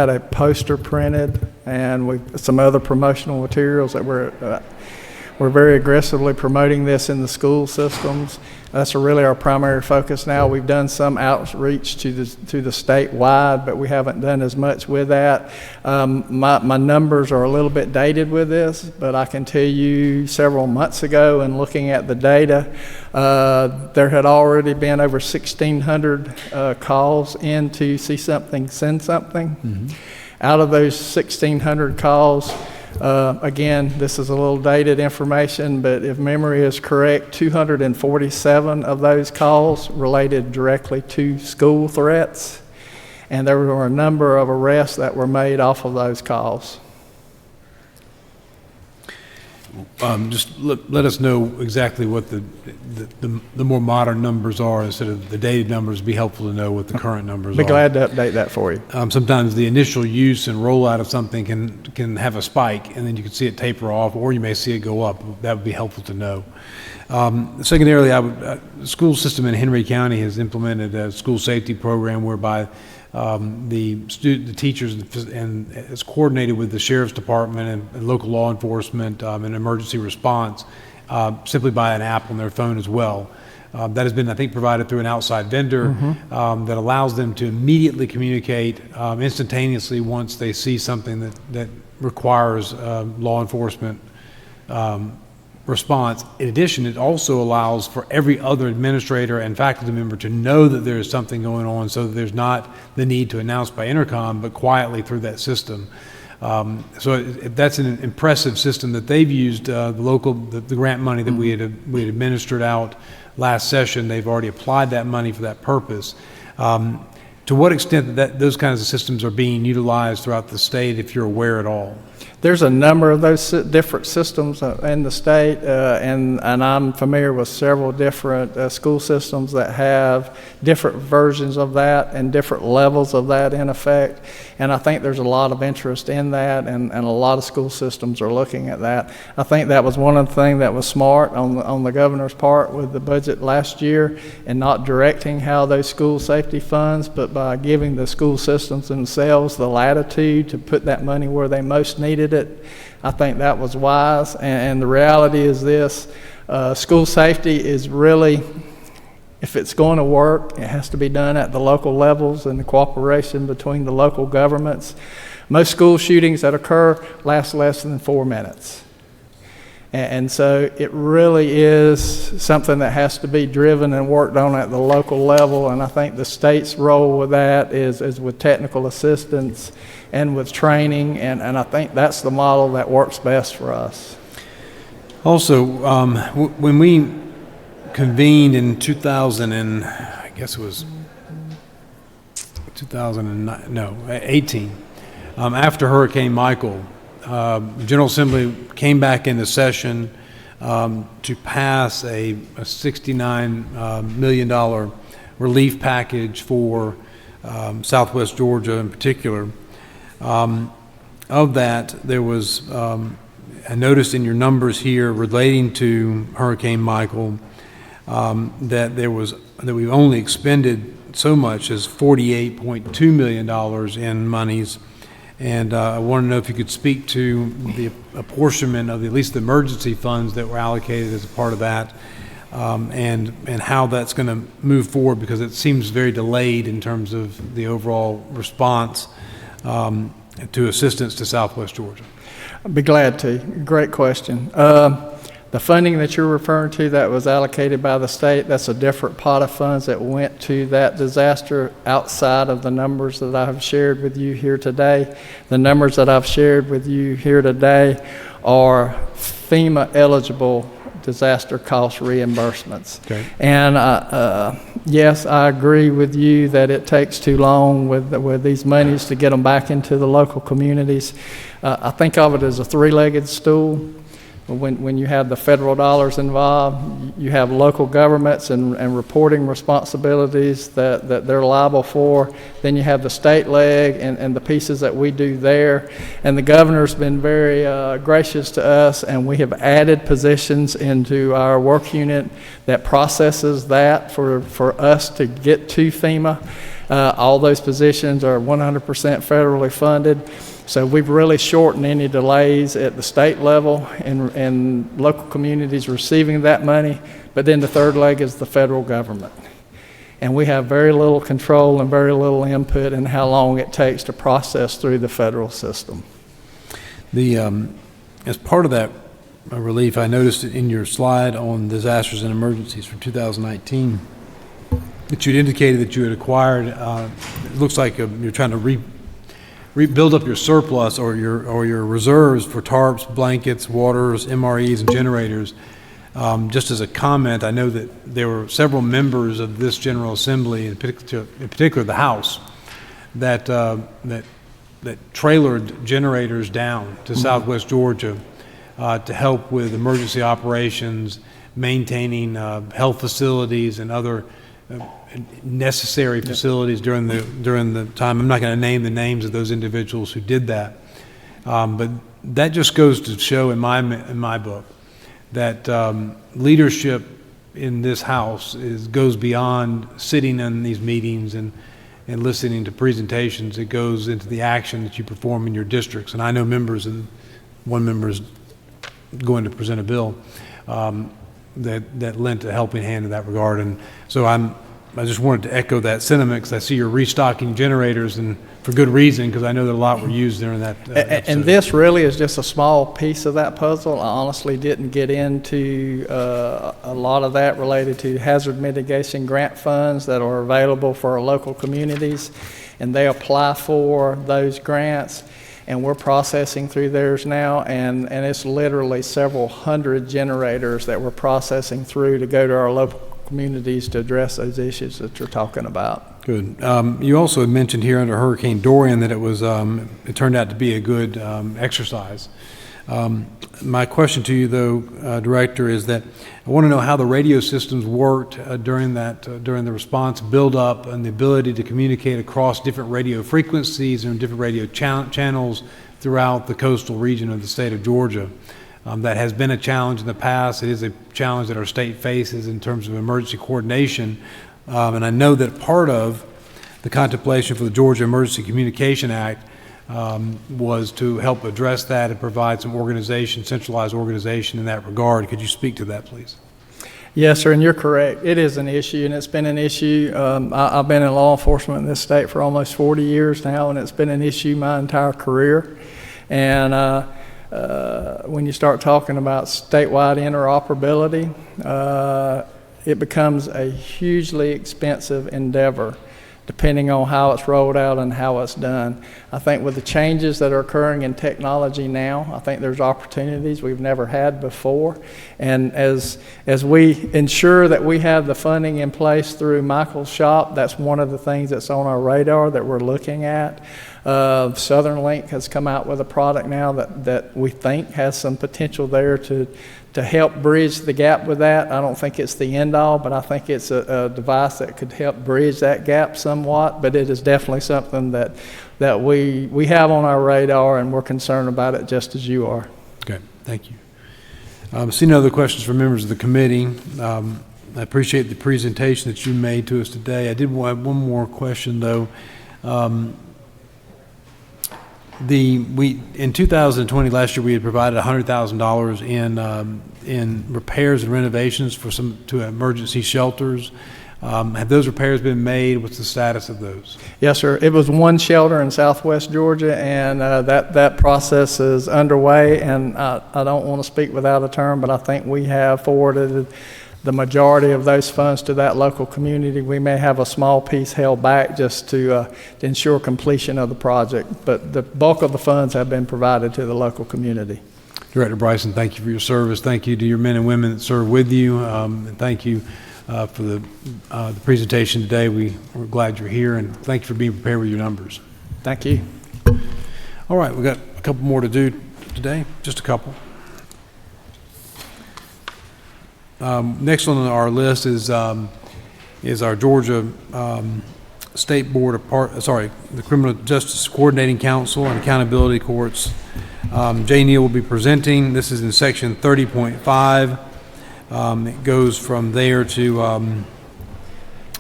a poster printed and some other promotional materials that we're very aggressively promoting this in the school systems. That's really our primary focus now. We've done some outreach to the statewide, but we haven't done as much with that. My numbers are a little bit dated with this, but I can tell you several months ago, and looking at the data, there had already been over 1,600 calls in to see something, send something. Mm-hmm. Out of those 1,600 calls, again, this is a little dated information, but if memory is correct, 247 of those calls related directly to school threats, and there were a number of arrests that were made off of those calls. Just let us know exactly what the more modern numbers are instead of the dated numbers. It'd be helpful to know what the current numbers are. Be glad to update that for you. Sometimes the initial use and rollout of something can have a spike, and then you can see it taper off, or you may see it go up. That would be helpful to know. Secondarily, the school system in Henry County has implemented a school safety program whereby the teachers and it's coordinated with the sheriff's department and local law enforcement and emergency response simply by an app on their phone as well. That has been, I think, provided through an outside vendor that allows them to immediately communicate instantaneously once they see something that requires law enforcement response. In addition, it also allows for every other administrator and faculty member to know that there is something going on, so that there's not the need to announce by intercom, but quietly through that system. So that's an impressive system that they've used. The grant money that we had administered out last session, they've already applied that money for that purpose. To what extent that those kinds of systems are being utilized throughout the state, if you're aware at all? There's a number of those different systems in the state, and I'm familiar with several different school systems that have different versions of that and different levels of that in effect. And I think there's a lot of interest in that, and a lot of school systems are looking at that. I think that was one of the things that was smart on the governor's part with the budget last year, and not directing how those school safety funds, but by giving the school systems themselves the latitude to put that money where they most needed it. I think that was wise, and the reality is this: school safety is really, if it's going to work, it has to be done at the local levels and the cooperation between the local governments. Most school shootings that occur last less than 4 minutes. And so it really is something that has to be driven and worked on at the local level, and I think the state's role with that is with technical assistance and with training, and I think that's the model that works best for us. Also, when we convened in 2000 and I guess it was 2018, after Hurricane Michael, General Assembly came back into session to pass a $69 million relief package for Southwest Georgia in particular. Of that, there was, I noticed in your numbers here relating to Hurricane Michael, that we only expended so much as $48.2 million in monies. And I want to know if you could speak to the apportionment of at least the emergency funds that were allocated as a part of that, and how that's going to move forward, because it seems very delayed in terms of the overall response to assistance to Southwest Georgia. I'd be glad to. Great question. The funding that you're referring to that was allocated by the state, that's a different pot of funds that went to that disaster outside of the numbers that I've shared with you here today. The numbers that I've shared with you here today are FEMA eligible disaster cost reimbursements. Okay. And yes, I agree with you that it takes too long with these monies to get them back into the local communities. I think of it as a three-legged stool. When you have the federal dollars involved, you have local governments and reporting responsibilities that they're liable for. Then you have the state leg and the pieces that we do there. And the governor's been very gracious to us, and we have added positions into our work unit that processes that for us to get to FEMA. All those positions are 100% federally funded. So we've really shortened any delays at the state level and local communities receiving that money. But then the third leg is the federal government. And we have very little control and very little input in how long it takes to process through the federal system. As part of that relief, I noticed in your slide on disasters and emergencies for 2019 that you'd indicated that you had acquired, it looks like you're trying to rebuild up your surplus or your reserves for tarps, blankets, waters, MREs, and generators. Just as a comment, I know that there were several members of this General Assembly, in particular the House, that trailered generators down to Southwest Georgia to help with emergency operations, maintaining health facilities and other necessary facilities during the time. I'm not going to name the names of those individuals who did that, but that just goes to show in my book that leadership in this House goes beyond sitting in these meetings and listening to presentations. It goes into the action that you perform in your districts. And I know members, and one member is going to present a bill that lent a helping hand in that regard. And so I just wanted to echo that sentiment, because I see you're restocking generators, and for good reason, because I know that a lot were used during that episode. And this really is just a small piece of that puzzle. I honestly didn't get into a lot of that related to hazard mitigation grant funds that are available for our local communities, and they apply for those grants, and we're processing through theirs now, and it's literally several hundred generators that we're processing through to go to our local communities to address those issues that you're talking about. Good. You also had mentioned here under Hurricane Dorian that it turned out to be a good exercise. My question to you, though, Director, is that I want to know how the radio systems worked during the response build-up and the ability to communicate across different radio frequencies and different radio channels throughout the coastal region of the state of Georgia. That has been a challenge in the past. It is a challenge that our state faces in terms of emergency coordination. And I know that part of the contemplation for the Georgia Emergency Communication Act was to help address that and provide some centralized organization in that regard. Could you speak to that, please? Yes, sir, and you're correct. It is an issue, and it's been an issue. I've been in law enforcement in this state for almost 40 years now, and it's been an issue my entire career. And when you start talking about statewide interoperability, it becomes a hugely expensive endeavor depending on how it's rolled out and how it's done. I think with the changes that are occurring in technology now, I think there's opportunities we've never had before. And as we ensure that we have the funding in place through Michael's shop, that's one of the things that's on our radar that we're looking at. Southern Link has come out with a product now that we think has some potential there to help bridge the gap with that. I don't think it's the end all, but I think it's a device that could help bridge that gap somewhat. But it is definitely something that we have on our radar, and we're concerned about it just as you are. Okay, thank you. See no other questions from members of the committee. I appreciate the presentation that you made to us today. I did have one more question, though. In 2020, last year, we had provided $100,000 in repairs and renovations to emergency shelters. Have those repairs been made? What's the status of those? Yes, sir. It was one shelter in southwest Georgia, and that process is underway. And I don't want to speak without a term, but I think we have forwarded the majority of those funds to that local community. We may have a small piece held back just to ensure completion of the project, but the bulk of the funds have been provided to the local community. Director Bryson, thank you for your service. Thank you to your men and women that serve with you, and thank you for the presentation today. We're glad you're here, and thank you for being prepared with your numbers. Thank you. All right, we've got a couple more to do today, just a couple. Next on our list is our Georgia State Board of the Criminal Justice Coordinating Council and Accountability Courts. Jay Neal will be presenting. This is in section 30.5. It goes from there to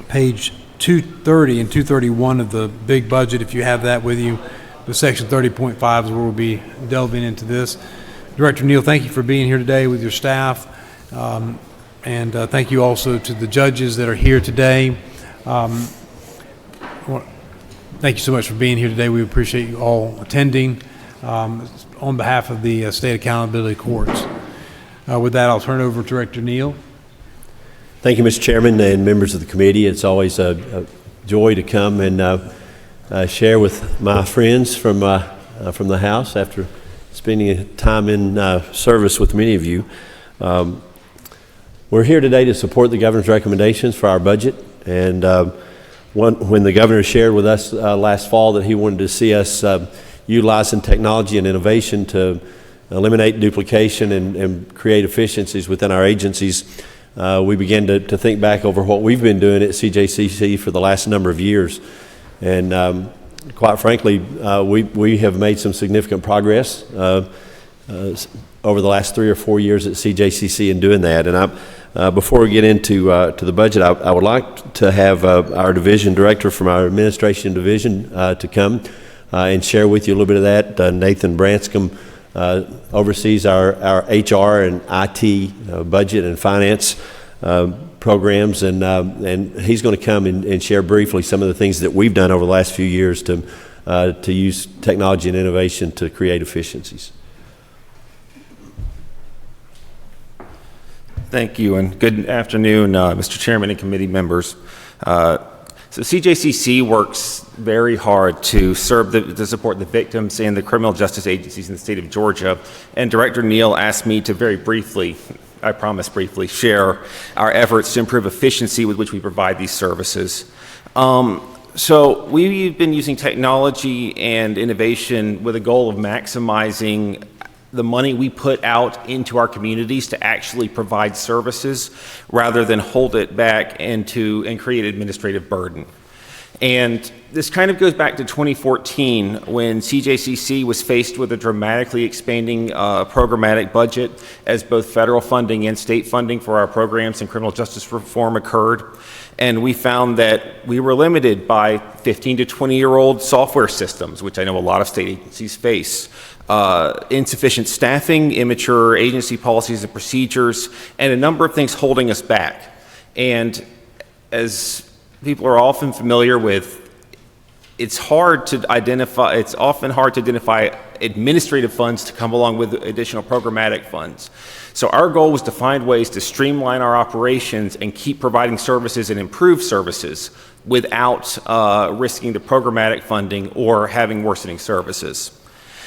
page 230 and 231 of the big budget, if you have that with you. But section 30.5 is where we'll be delving into this. Director Neal, thank you for being here today with your staff. And thank you also to the judges that are here today. Thank you so much for being here today. We appreciate you all attending on behalf of the State Accountability Courts. With that, I'll turn it over to Director Neal. Thank you, Mr. Chairman and members of the committee. It's always a joy to come and share with my friends from the House after spending time in service with many of you. We're here today to support the governor's recommendations for our budget, and when the governor shared with us last fall that he wanted to see us utilizing technology and innovation to eliminate duplication and create efficiencies within our agencies, we began to think back over what we've been doing at CJCC for the last number of years. And quite frankly, we have made some significant progress over the last 3 or 4 years at CJCC in doing that. And before we get into to the budget, I would like to have our division director from our administration division to come and share with you a little bit of that. Nathan Branscombe oversees our HR and IT budget and finance programs, and he's going to come and share briefly some of the things that we've done over the last few years to use technology and innovation to create efficiencies. Thank you, and good afternoon, Mr. Chairman and committee members. So CJCC works very hard to support the victims and the criminal justice agencies in the state of Georgia. And Director Neal asked me to very briefly, I promise briefly, share our efforts to improve efficiency with which we provide these services. So we've been using technology and innovation with a goal of maximizing the money we put out into our communities to actually provide services rather than hold it back and create administrative burden. And this kind of goes back to 2014 when CJCC was faced with a dramatically expanding programmatic budget as both federal funding and state funding for our programs and criminal justice reform occurred. And we found that we were limited by 15 to 20-year-old software systems, which I know a lot of state agencies face. Insufficient staffing, immature agency policies and procedures, and a number of things holding us back. And as people are often familiar with, it's often hard to identify administrative funds to come along with additional programmatic funds. So our goal was to find ways to streamline our operations and keep providing services and improve services without risking the programmatic funding or having worsening services.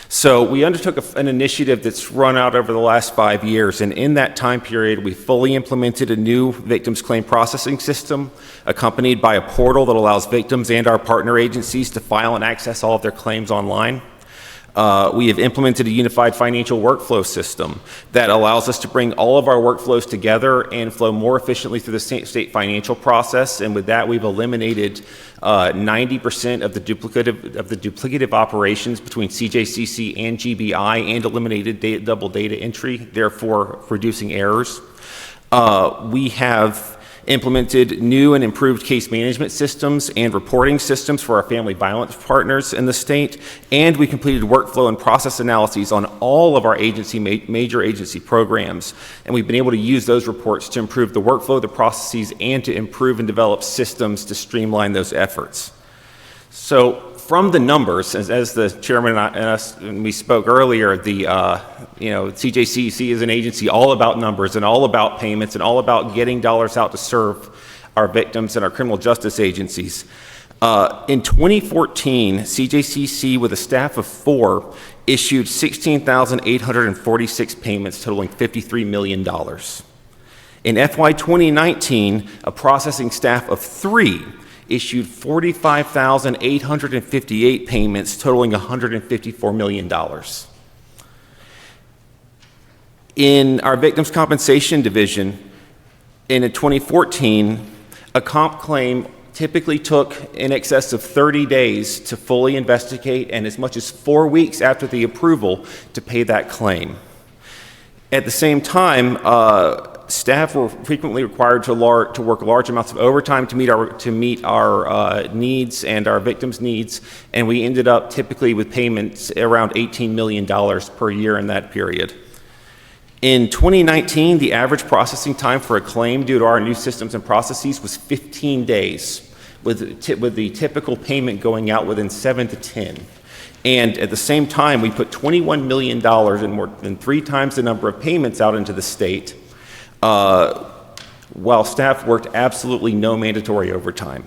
So we undertook an initiative that's run out over the last 5 years, and in that time period, we fully implemented a new victims claim processing system, accompanied by a portal that allows victims and our partner agencies to file and access all of their claims online. We have implemented a unified financial workflow system that allows us to bring all of our workflows together and flow more efficiently through the state financial process. And with that, we've eliminated 90% of the duplicative operations between CJCC and GBI and eliminated double data entry, therefore reducing errors. We have implemented new and improved case management systems and reporting systems for our family violence partners in the state, and we completed workflow and process analyses on all of our major agency programs, and we've been able to use those reports to improve the workflow, the processes, and to improve and develop systems to streamline those efforts. So from the numbers, as the chairman and we spoke earlier, CJCC is an agency all about numbers and all about payments and all about getting dollars out to serve our victims and our criminal justice agencies. In 2014, CJCC, with a staff of 4, issued 16,846 payments totaling $53 million. In FY 2019, a processing staff of 3 issued 45,858 payments totaling $154 million. In our victims compensation division, in 2014, a comp claim typically took in excess of 30 days to fully investigate and as much as 4 weeks after the approval to pay that claim. At the same time, staff were frequently required to work large amounts of overtime to meet our needs and our victims' needs, and we ended up typically with payments around $18 million per year in that period. In 2019, the average processing time for a claim due to our new systems and processes was 15 days, with the typical payment going out within 7 to 10. And at the same time, we put $21 million and more than 3 times the number of payments out into the state, while staff worked absolutely no mandatory overtime.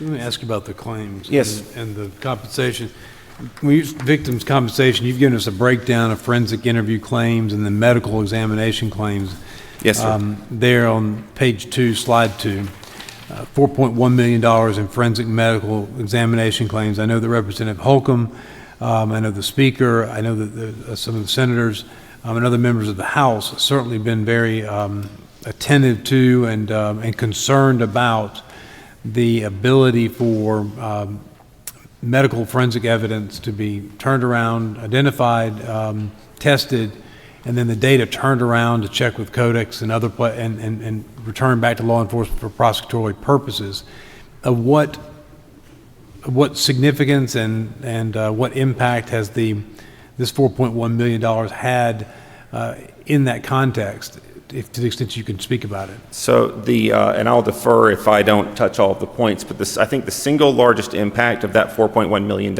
Let me ask you about the claims. Yes. And the compensation. When we use victims' compensation, you've given us a breakdown of forensic interview claims and the medical examination claims. Yes, sir. There on page 2, slide 2, $4.1 million in forensic medical examination claims. I know that Representative Holcomb, I know the Speaker, I know that some of the senators, and other members of the House have certainly been very attentive to and concerned about the ability for medical forensic evidence to be turned around, identified, tested, and then the data turned around to check with codex and other and returned back to law enforcement for prosecutorial purposes. What significance and what impact has this $4.1 million had in that context, if to the extent you can speak about it? So and I'll defer if I don't touch all of the points, but I think the single largest impact of that $4.1 million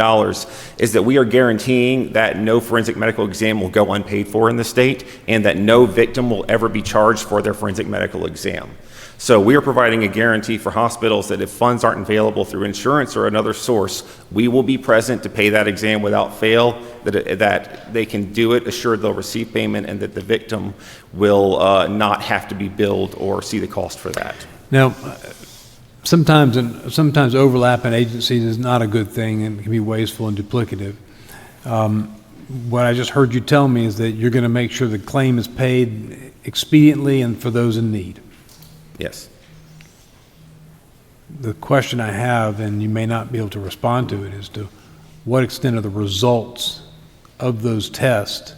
is that we are guaranteeing that no forensic medical exam will go unpaid for in the state and that no victim will ever be charged for their forensic medical exam. So we are providing a guarantee for hospitals that if funds aren't available through insurance or another source, we will be present to pay that exam without fail, that they can do it, assured they'll receive payment, and that the victim will not have to be billed or see the cost for that. Now, sometimes overlap in agencies is not a good thing and can be wasteful and duplicative. What I just heard you tell me is that you're going to make sure the claim is paid expediently and for those in need. Yes. The question I have, and you may not be able to respond to it, is to what extent are the results of those tests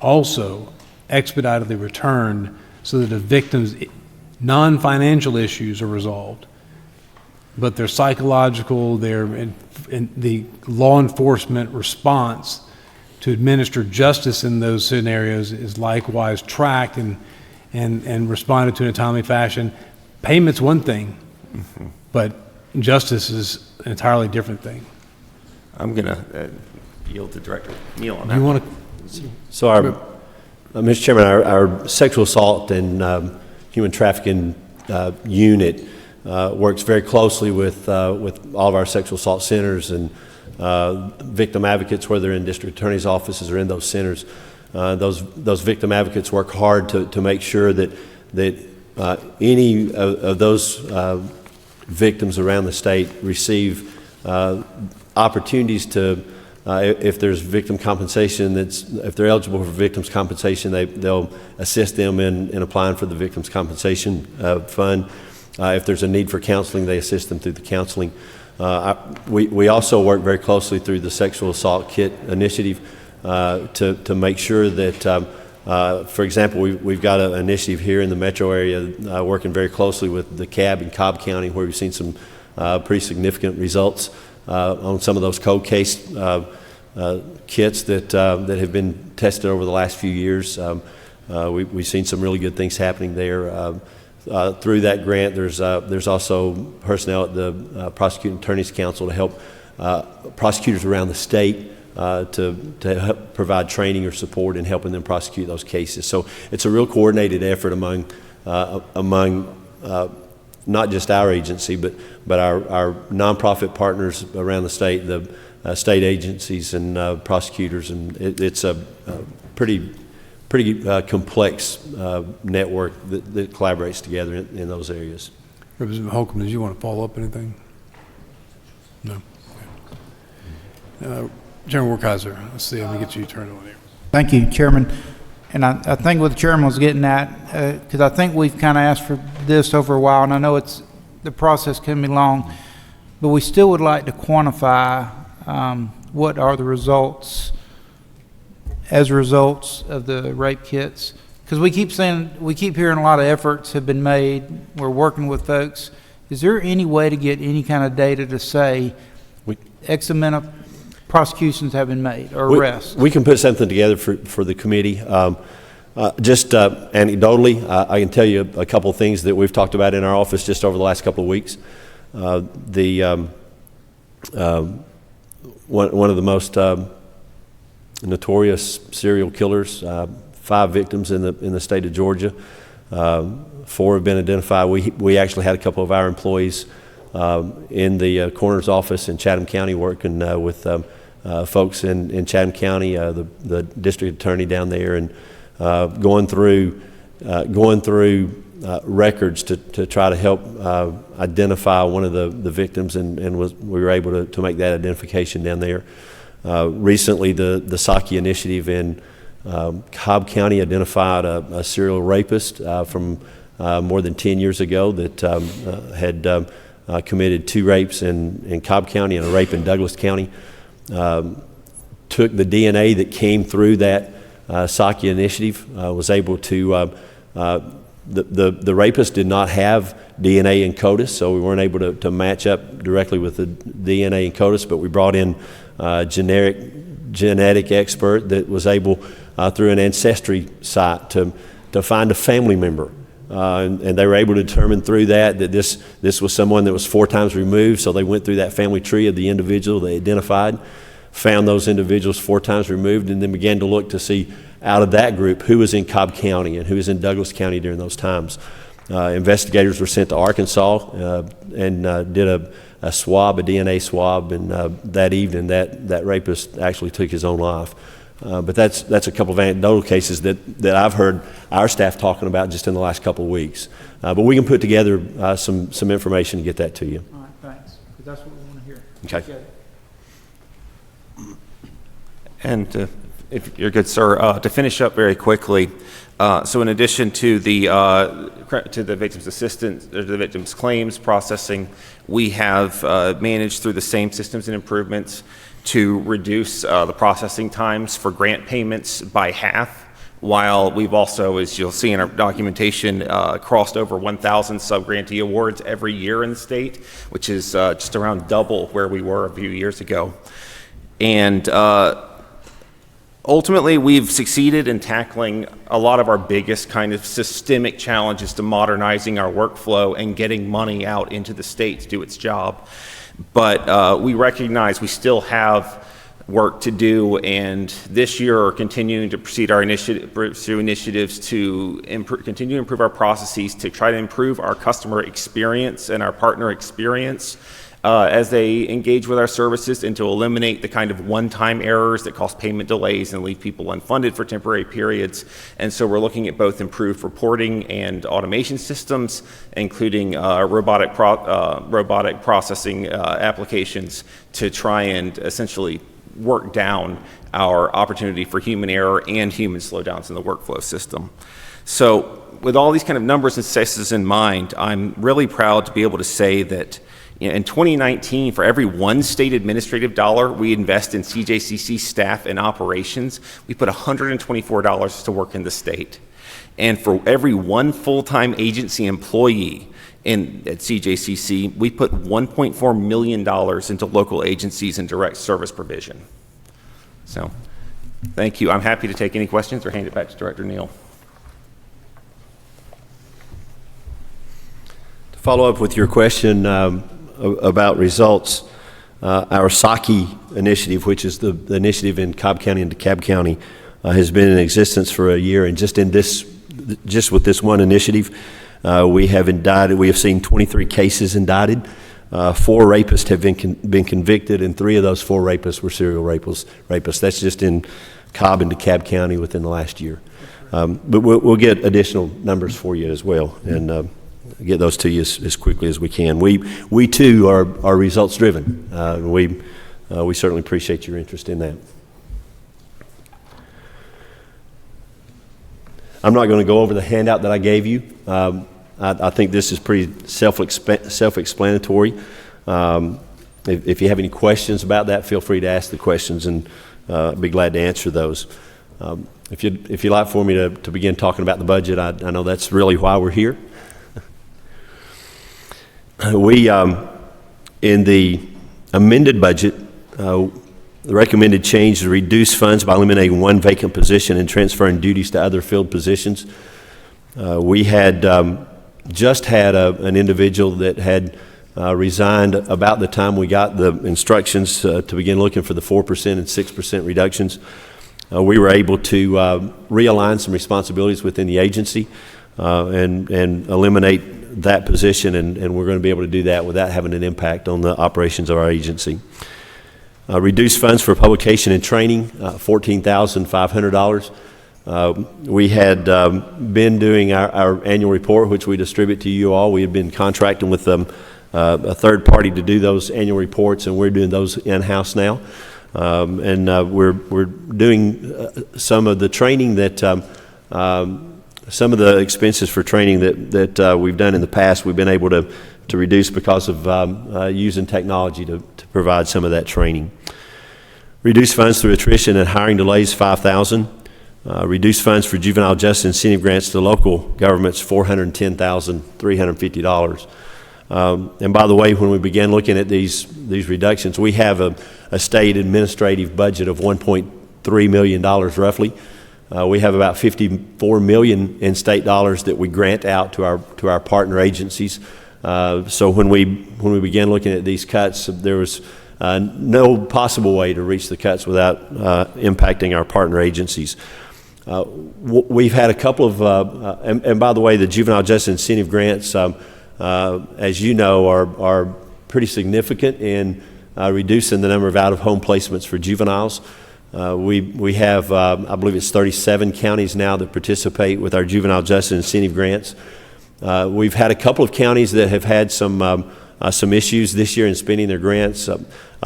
also expeditedly returned so that the victim's non-financial issues are resolved, but their psychological, and the law enforcement response to administer justice in those scenarios is likewise tracked and responded to in a timely fashion. Payment's one thing, but justice is an entirely different thing. I'm going to yield to Director Neal on that. You want to? So, Mr. Chairman, our sexual assault and human trafficking unit works very closely with all of our sexual assault centers and victim advocates, whether in district attorney's offices or in those centers. Those victim advocates work hard to make sure that any of those victims around the state receive opportunities to, if there's victim compensation, if they're eligible for victims compensation, they'll assist them in applying for the victims compensation fund. If there's a need for counseling, they assist them through the counseling. We also work very closely through the Sexual Assault Kit Initiative to make sure that, for example, we've got an initiative here in the metro area working very closely with the CAB in Cobb County, where we've seen some pretty significant results on some of those cold case kits that have been tested over the last few years. We've seen some really good things happening there. Through that grant, there's also personnel at the Prosecuting Attorneys Council to help prosecutors around the state to help provide training or support in helping them prosecute those cases. So it's a real coordinated effort among not just our agency, but our nonprofit partners around the state, the state agencies and prosecutors, and it's a pretty complex network that collaborates together in those areas. Representative Holcomb, did you want to follow up anything? No. Okay. Chairman Werkheiser, let's see, let me get you turned on here. Thank you, Chairman. And I think what the Chairman was getting at, because I think we've kind of asked for this over a while, and I know the process can be long, but we still would like to quantify what are the results as results of the rape kits. Because we keep hearing a lot of efforts have been made. We're working with folks. Is there any way to get any kind of data to say X amount of prosecutions have been made or arrests? We can put something together for the committee. Just anecdotally, I can tell you a couple of things that we've talked about in our office just over the last couple of weeks. One of the most notorious serial killers, 5 victims in the state of Georgia. 4 have been identified. We actually had a couple of our employees in the coroner's office in Chatham County working with folks in Chatham County, the district attorney down there, and going through records to try to help identify one of the victims, and we were able to make that identification down there. Recently, the Saki initiative in Cobb County identified a serial rapist from more than 10 years ago that had committed 2 rapes in Cobb County and a rape in Douglas County. Took the DNA that came through that Saki initiative, was able to, the rapist did not have DNA in CODIS, so we weren't able to match up directly with the DNA in CODIS, but we brought in a genetic expert that was able, through an ancestry site, to find a family member. And they were able to determine through that this was someone that was 4 times removed, so they went through that family tree of the individual they identified, found those individuals 4 times removed, and then began to look to see out of that group who was in Cobb County and who was in Douglas County during those times. Investigators were sent to Arkansas and did a swab, a DNA swab, and that evening that rapist actually took his own life. But that's a couple of anecdotal cases that I've heard our staff talking about just in the last couple of weeks. But we can put together some information to get that to you. All right, thanks. Because that's what we want to hear. Okay. And if you're good, sir, to finish up very quickly, so in addition to the victim's assistance or the victim's claims processing, we have managed through the same systems and improvements to reduce the processing times for grant payments by half, while we've also, as you'll see in our documentation, crossed over 1,000 sub-grantee awards every year in the state, which is just around double where we were a few years ago. And ultimately, we've succeeded in tackling a lot of our biggest kind of systemic challenges to modernizing our workflow and getting money out into the state to do its job. But we recognize we still have work to do, and this year are continuing to pursue initiatives to continue to improve our processes to try to improve our customer experience and our partner experience, as they engage with our services and to eliminate the kind of one-time errors that cause payment delays and leave people unfunded for temporary periods. And so we're looking at both improved reporting and automation systems, including robotic processing applications to try and essentially work down our opportunity for human error and human slowdowns in the workflow system. So with all these kind of numbers and successes in mind, I'm really proud to be able to say that in 2019, for every one state administrative dollar we invest in CJCC staff and operations, we put $124 to work in the state. And for every one full-time agency employee at CJCC, we put $1.4 million into local agencies and direct service provision. So, thank you. I'm happy to take any questions or hand it back to Director Neal. To follow up with your question about results, our SAKI initiative, which is the initiative in Cobb County and DeKalb County, has been in existence for a year, and just with this one initiative, we have seen 23 cases indicted. 4 rapists have been convicted, and 3 of those 4 rapists were serial rapists. That's just in Cobb and DeKalb County within the last year. But we'll get additional numbers for you as well, and get those to you as quickly as we can. We too are results driven. We certainly appreciate your interest in that. I'm not going to go over the handout that I gave you. I think this is pretty self-explanatory. If you have any questions about that, feel free to ask the questions, and I'd be glad to answer those. If you'd like for me to begin talking about the budget, I know that's really why we're here. We, in the amended budget, the recommended change is to reduce funds by eliminating 1 vacant position and transferring duties to other filled positions. We had just had an individual that had resigned about the time we got the instructions to begin looking for the 4% and 6% reductions. We were able to realign some responsibilities within the agency and eliminate that position, and we're going to be able to do that without having an impact on the operations of our agency. Reduced funds for publication and training, $14,500. We had been doing our annual report, which we distribute to you all. We had been contracting with a third party to do those annual reports, and we're doing those in-house now. We're doing some of the training that some of the expenses for training that we've done in the past, we've been able to reduce because of using technology to provide some of that training. Reduce funds through attrition and hiring delays, $5,000. Reduce funds for juvenile justice incentive grants to local governments, $410,350. And by the way, when we began looking at these reductions, we have a state administrative budget of $1.3 million roughly. We have about $54 million in state dollars that we grant out to our partner agencies. So when we began looking at these cuts, there was no possible way to reach the cuts without impacting our partner agencies. We've had a couple of, and by the way, the juvenile justice incentive grants, as you know, are pretty significant in reducing the number of out-of-home placements for juveniles. We have, I believe it's 37 counties now that participate with our juvenile justice incentive grants. We've had a couple of counties that have had some issues this year in spending their grants.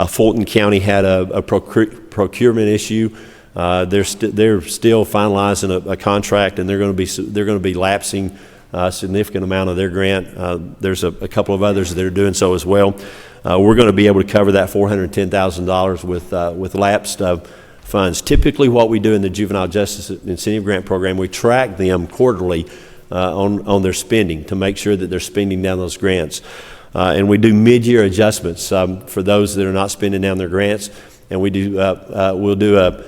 Fulton County had a procurement issue. They're still finalizing a contract, and they're going to be lapsing a significant amount of their grant. There's a couple of others that are doing so as well. We're going to be able to cover that $410,000 with lapsed funds. Typically, what we do in the Juvenile Justice Incentive Grant Program, we track them quarterly on their spending to make sure that they're spending down those grants. And we do mid-year adjustments for those that are not spending down their grants, and we'll do a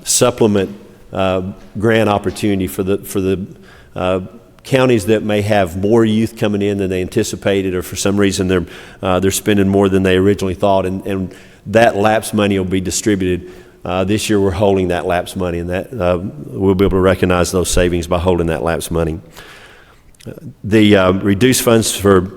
supplement grant opportunity for the counties that may have more youth coming in than they anticipated, or for some reason they're spending more than they originally thought, and that lapse money will be distributed. This year we're holding that lapse money, and that we'll be able to recognize those savings by holding that lapse money. The reduced funds for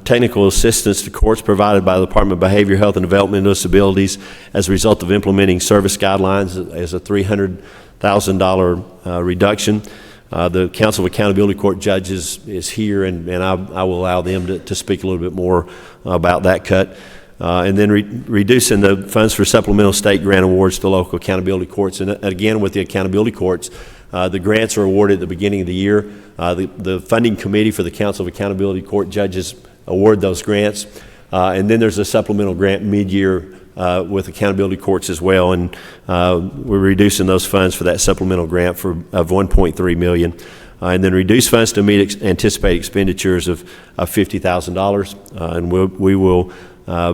technical assistance to courts provided by the Department of Behavior, Health, and Development and Disabilities as a result of implementing service guidelines as a $300,000 reduction. The Council of Accountability Court Judges is here, and I will allow them to speak a little bit more about that cut. And then reducing the funds for supplemental state grant awards to local accountability courts. And again, with the accountability courts, the grants are awarded at the beginning of the year. The funding committee for the Council of Accountability Court Judges award those grants. And then there's a supplemental grant mid-year with accountability courts as well. And we're reducing those funds for that supplemental grant of $1.3 million. And then reduce funds to meet anticipated expenditures of $50,000. And we will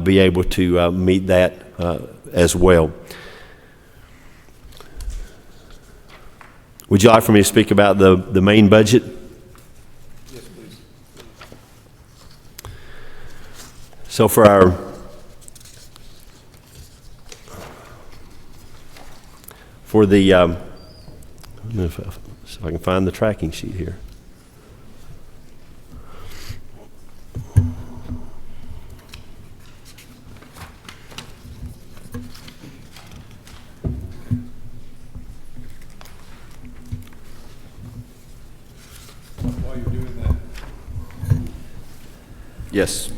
be able to meet that as well. Would you like for me to speak about the main budget? Yes, please. So for our let me see if I can find the tracking sheet here. While you're doing that, Yes.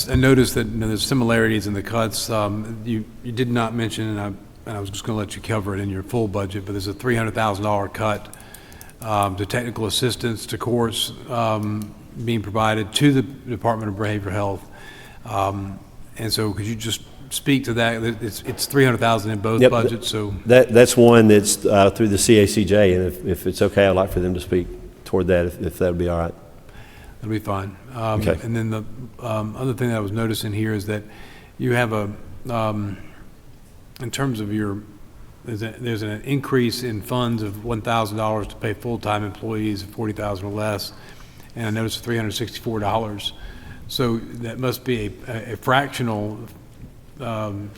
I noticed that there's similarities in the cuts. You did not mention, and I was just going to let you cover it in your full budget, but there's a $300,000 cut to technical assistance to courts being provided to the Department of Behavioral Health. And so could you just speak to that? It's $300,000 in both budgets, so. That's one that's through the CACJ, and if it's okay, I'd like for them to speak toward that, if that would be all right. That'll be fine. Okay. And then the other thing that I was noticing here is that you have in terms of there's an increase in funds of $1,000 to pay full-time employees of $40,000 or less, and I noticed $364. So that must be a fractional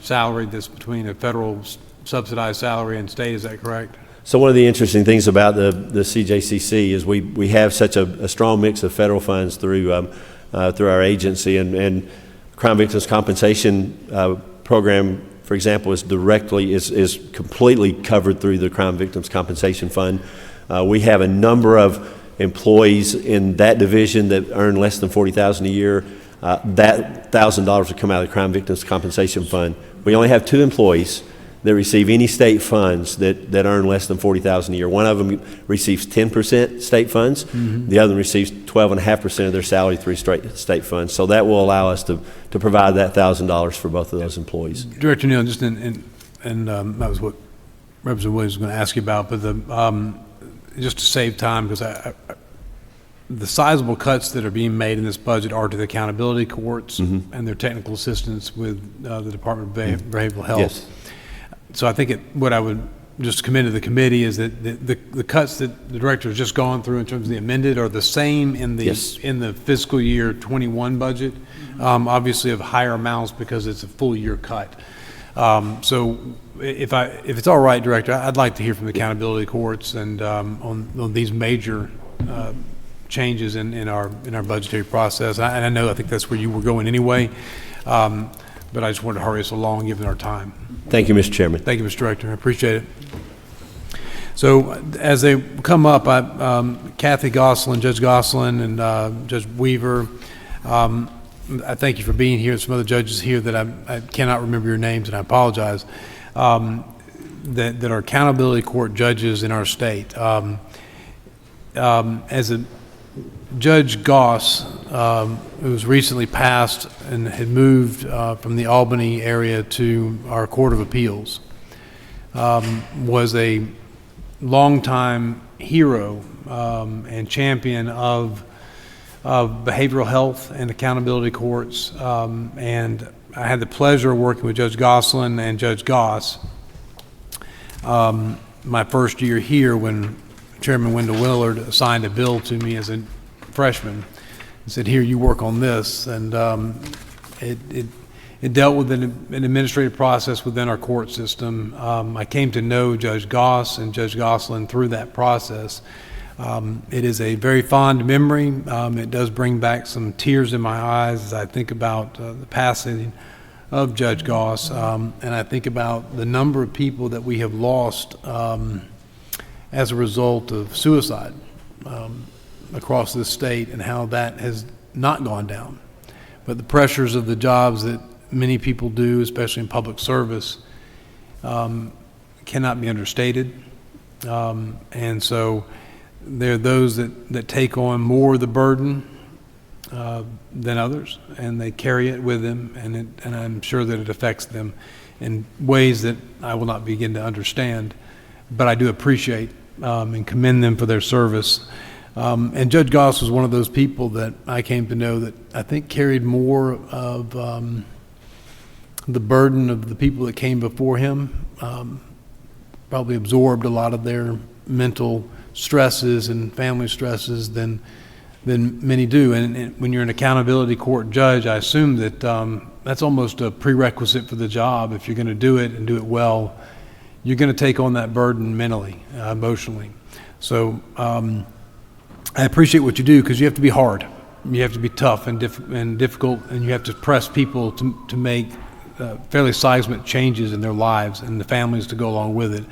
salary that's between a federal subsidized salary and state. Is that correct? So one of the interesting things about the CJCC is we have such a strong mix of federal funds through our agency, and crime victims compensation program, for example, is completely covered through the Crime Victims Compensation Fund. We have a number of employees in that division that earn less than $40,000 a year. That $1,000 will come out of the Crime Victims Compensation Fund. We only have 2 employees that receive any state funds that earn less than $40,000 a year. One of them receives 10% state funds. Mm-hmm. The other receives 12.5% of their salary through state funds. So that will allow us to provide that $1,000 for both of those employees. Director Neal, just that was what Representative Williams was going to ask you about, but just to save time, because the sizable cuts that are being made in this budget are to the accountability courts mm-hmm. and their technical assistance with the Department of Behavioral Health. Yes. So I think what I would just commend to the committee is that the cuts that the director has just gone through in terms of the amended are the same in the fiscal year 21 budget, obviously of higher amounts because it's a full year cut. So if it's all right, Director, I'd like to hear from the accountability courts and on these major changes in our budgetary process. And I think that's where you were going anyway. But I just wanted to hurry us along given our time. Thank you, Mr. Chairman. Thank you, Mr. Director. I appreciate it. So as they come up, Kathy Gosselin, Judge Gosselin, and Judge Weaver, I thank you for being here. Some other judges here that I cannot remember your names, and I apologize, that are accountability court judges in our state. As a Judge Goss, who was recently passed and had moved from the Albany area to our Court of Appeals, was a longtime hero and champion of behavioral health and accountability courts. And I had the pleasure of working with Judge Gosselin and Judge Goss my first year here when Chairman Wendell Willard assigned a bill to me as a freshman and said, here, you work on this. And it dealt with an administrative process within our court system. I came to know Judge Goss and Judge Gosselin through that process. It is a very fond memory. It does bring back some tears in my eyes as I think about the passing of Judge Goss, and I think about the number of people that we have lost as a result of suicide across this state, and how that has not gone down. But the pressures of the jobs that many people do, especially in public service, cannot be understated. And so there are those that take on more of the burden than others, and they carry it with them, and I'm sure that it affects them in ways that I will not begin to understand, but I do appreciate and commend them for their service. And Judge Goss was one of those people that I came to know that I think carried more of the burden of the people that came before him, probably absorbed a lot of their mental stresses and family stresses than many do. And when you're an accountability court judge, I assume that that's almost a prerequisite for the job. If you're going to do it and do it well, you're going to take on that burden mentally, emotionally. So I appreciate what you do, because you have to be hard. You have to be tough and difficult, and you have to press people to make fairly seismic changes in their lives and the families to go along with it.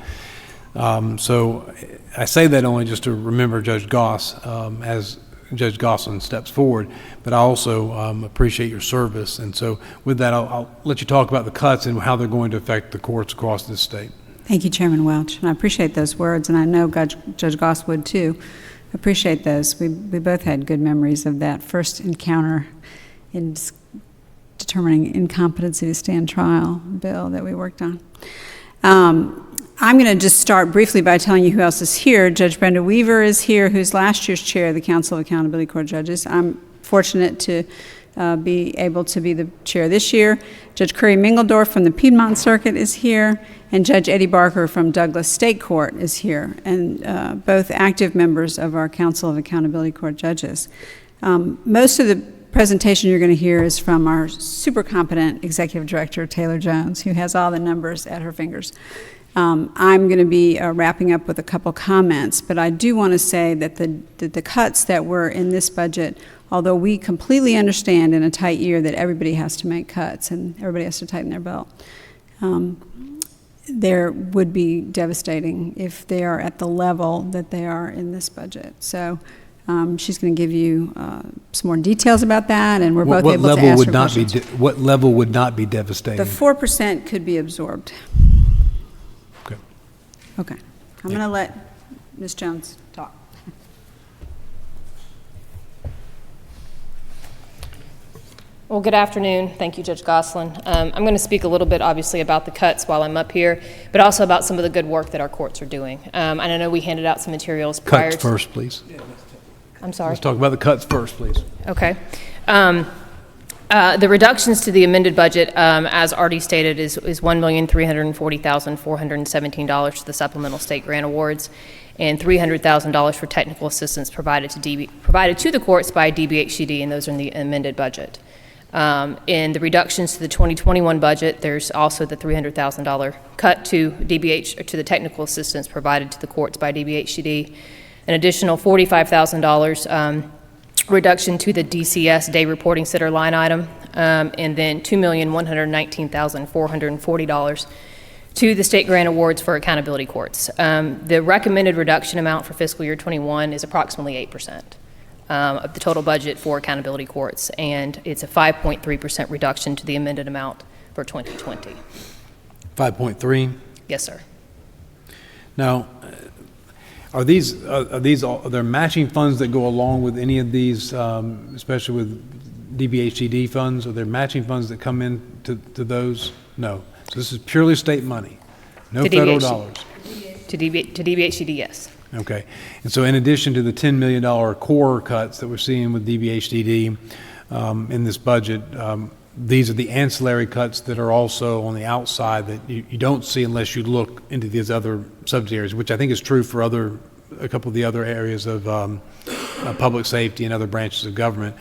So I say that only just to remember Judge Goss as Judge Gosselin steps forward, but I also appreciate your service. And so with that, I'll let you talk about the cuts and how they're going to affect the courts across this state. Thank you, Chairman Welch, and I appreciate those words, and I know Judge Goss would too. Appreciate those. We both had good memories of that first encounter in determining incompetency to stand trial bill that we worked on. I'm going to just start briefly by telling you who else is here. Judge Brenda Weaver is here, who's last year's chair of the Council of Accountability Court Judges. I'm fortunate to be able to be the chair this year. Judge Curry Mingledorf from the Piedmont Circuit is here, and Judge Eddie Barker from Douglas State Court is here, and both active members of our Council of Accountability Court Judges. Most of the presentation you're going to hear is from our super competent Executive Director, Taylor Jones, who has all the numbers at her fingers. I'm going to be wrapping up with a couple comments, but I do want to say that the cuts that were in this budget, although we completely understand in a tight year that everybody has to make cuts and everybody has to tighten their belt, there would be devastating if they are at the level that they are in this budget. So she's going to give you some more details about that, and we're both able to ask her questions. What level would not be devastating? The 4% could be absorbed. Okay. Okay. I'm going to let Ms. Jones talk. Well, good afternoon. Thank you, Judge Gosselin. I'm going to speak a little bit, obviously, about the cuts while I'm up here, but also about some of the good work that our courts are doing. And I know we handed out some materials prior to... Cuts first, please. I'm sorry? Let's talk about the cuts first, please. Okay. The reductions to the amended budget, as already stated, is $1,340,417 to the supplemental state grant awards and $300,000 for technical assistance provided to the courts by DBHCD, and those are in the amended budget. In the reductions to the 2021 budget, there's also the $300,000 cut to the technical assistance provided to the courts by DBHCD, an additional $45,000 reduction to the DCS day reporting sitter line item, and then $2,119,440 to the state grant awards for accountability courts. The recommended reduction amount for fiscal year 21 is approximately 8%. Of the total budget for accountability courts, and it's a 5.3% reduction to the amended amount for 2020. 5.3? Yes, sir. Now, are there matching funds that go along with any of these, especially with DBHCD funds? Are there matching funds that come in to those? No. So this is purely state money, no federal dollars. To DBHCD, yes. Okay. And so in addition to the $10 million core cuts that we're seeing with DBHDD in this budget, these are the ancillary cuts that are also on the outside that you don't see unless you look into these other subject areas, which I think is true for a couple of the other areas of public safety and other branches of government.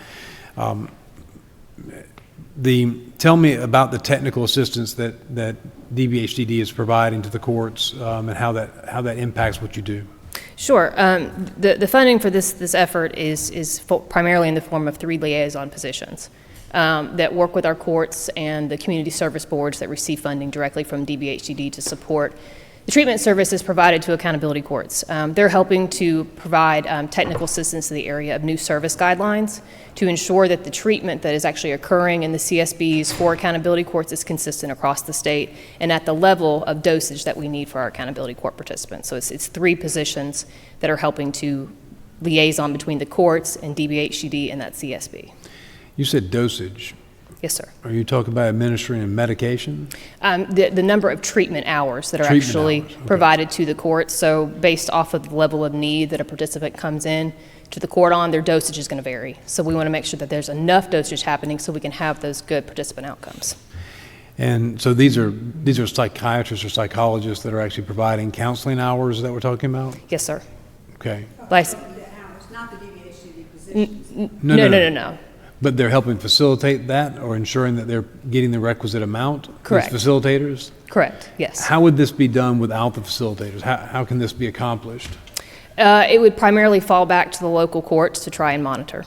Tell me about the technical assistance that DBHDD is providing to the courts and how that impacts what you do. Sure. The funding for this effort is primarily in the form of 3 liaison positions that work with our courts and the community service boards that receive funding directly from DBHCD to support the treatment services provided to accountability courts. They're helping to provide technical assistance in the area of new service guidelines to ensure that the treatment that is actually occurring in the CSBs for accountability courts is consistent across the state and at the level of dosage that we need for our accountability court participants. So it's 3 positions that are helping to liaison between the courts and DBHCD and that CSB. You said dosage. Yes, sir. Are you talking about administering a medication? The number of treatment hours that are actually provided to the court. So based off of the level of need that a participant comes in to the court on, their dosage is going to vary. So we want to make sure that there's enough dosage happening so we can have those good participant outcomes. And so these are psychiatrists or psychologists that are actually providing counseling hours that we're talking about? Yes, sir. Okay. Not the DBHCD positions. No. But they're helping facilitate that or ensuring that they're getting the requisite amount? Correct. These facilitators? Correct, yes. How would this be done without the facilitators? How can this be accomplished? It would primarily fall back to the local courts to try and monitor.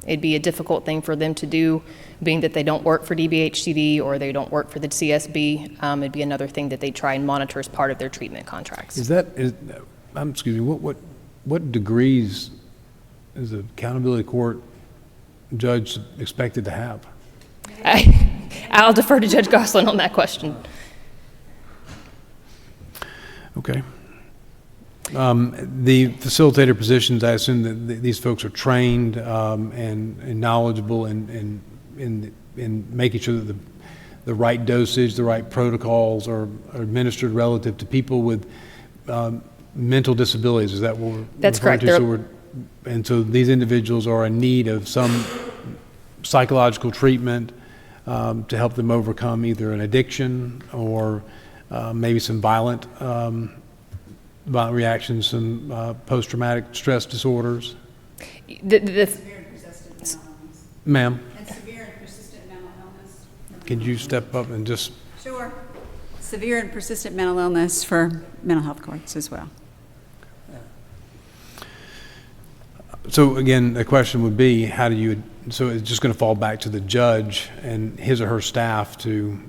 It'd be a difficult thing for them to do, being that they don't work for DBHCD or they don't work for the CSB. It'd be another thing that they try and monitor as part of their treatment contracts. Excuse me, what degrees is the accountability court judge expected to have? I'll defer to Judge Gosselin on that question. Okay. The facilitator positions, I assume that these folks are trained and knowledgeable in making sure that the right dosage, the right protocols are administered relative to people with mental disabilities. Is that what we're That's referring correct. to? And so these individuals are in need of some psychological treatment to help them overcome either an addiction or maybe some violent reactions, some post-traumatic stress disorders. Ma'am? And severe and persistent mental illness. Could you step up and just... Sure. Severe and persistent mental illness for mental health courts as well. So again, the question would be, so it's just going to fall back to the judge and his or her staff to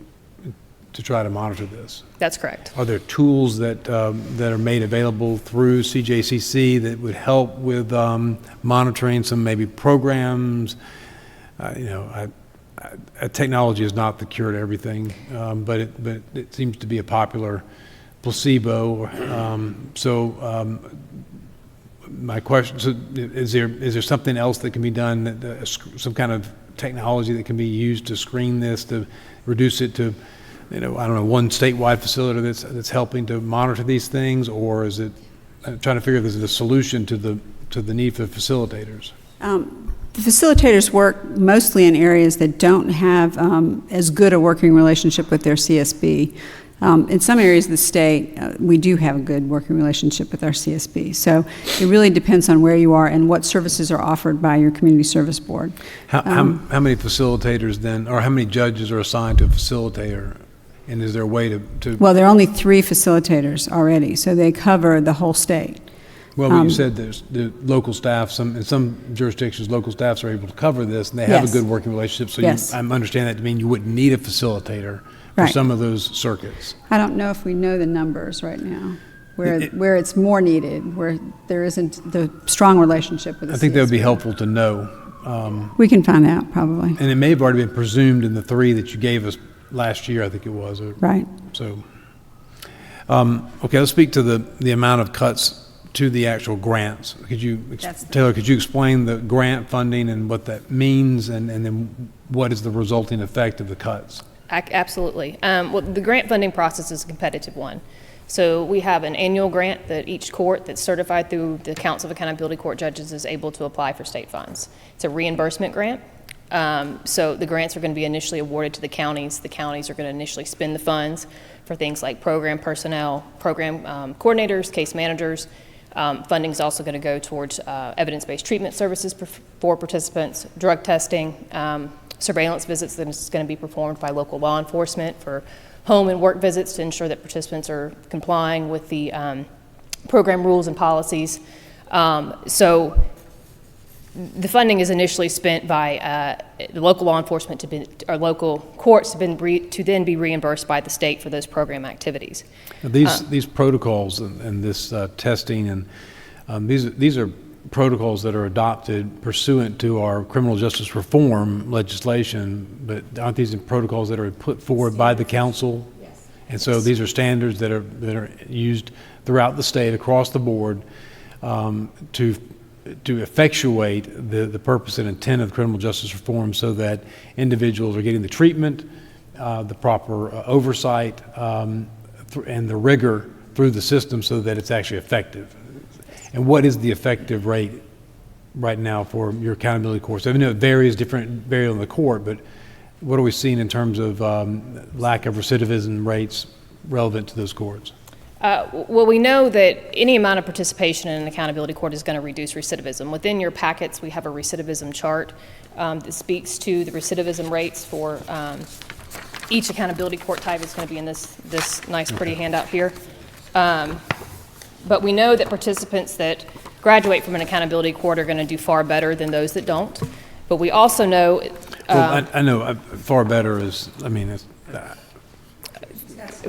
try to monitor this? That's correct. Are there tools that are made available through CJCC that would help with monitoring some maybe programs? Technology is not the cure to everything, but it seems to be a popular placebo. My question, so is there something else that can be done, some kind of technology that can be used to screen this, to reduce it to, one statewide facility that's helping to monitor these things, or is it, I'm trying to figure if this is a solution to the need for facilitators? The facilitators work mostly in areas that don't have as good a working relationship with their CSB. In some areas of the state, we do have a good working relationship with our CSB. So it really depends on where you are and what services are offered by your community service board. How many facilitators then, or how many judges are assigned to a facilitator? And is there a way to Well, there are only 3 facilitators already, so they cover the whole state. Well, you said there's the local staff, in some jurisdictions, local staffs are able to cover this, and they have a good working relationship. So I'm understanding that to mean you wouldn't need a facilitator for some of those circuits. I don't know if we know the numbers right now, where it's more needed, where there isn't the strong relationship with the I think that would be CSB. helpful to know. We can find out, probably. And it may have already been presumed in the 3 that you gave us last year, I think it was. Right. So, okay, let's speak to the amount of cuts to the actual grants. Taylor, could you explain the grant funding and what that means, and then what is the resulting effect of the cuts? Absolutely. Well, the grant funding process is a competitive one. So we have an annual grant that each court that's certified through the Council of Accountability Court Judges is able to apply for state funds. It's a reimbursement grant. So the grants are going to be initially awarded to the counties. The counties are going to initially spend the funds for things like program personnel, program coordinators, case managers. Funding is also going to go towards evidence-based treatment services for participants, drug testing, surveillance visits that is going to be performed by local law enforcement for home and work visits to ensure that participants are complying with the program rules and policies. So the funding is initially spent by the local law enforcement or local courts to then be reimbursed by the state for those program activities. Now, these protocols and this testing and these are protocols that are adopted pursuant to our criminal justice reform legislation, but aren't these protocols that are put forward by the council? Yes. And so these are standards that are used throughout the state across the board to effectuate the purpose and intent of criminal justice reform, so that individuals are getting the treatment, the proper oversight, and the rigor through the system, so that it's actually effective. And what is the effective rate right now for your accountability courts? I know it varies on the court, but what are we seeing in terms of lack of recidivism rates relevant to those courts? Well, we know that any amount of participation in an accountability court is going to reduce recidivism. Within your packets, we have a recidivism chart that speaks to the recidivism rates for each accountability court type. Is going to be in this nice, pretty handout here. But we know that participants that graduate from an accountability court are going to do far better than those that don't. But we also know... well, I know far better is, I mean, it's...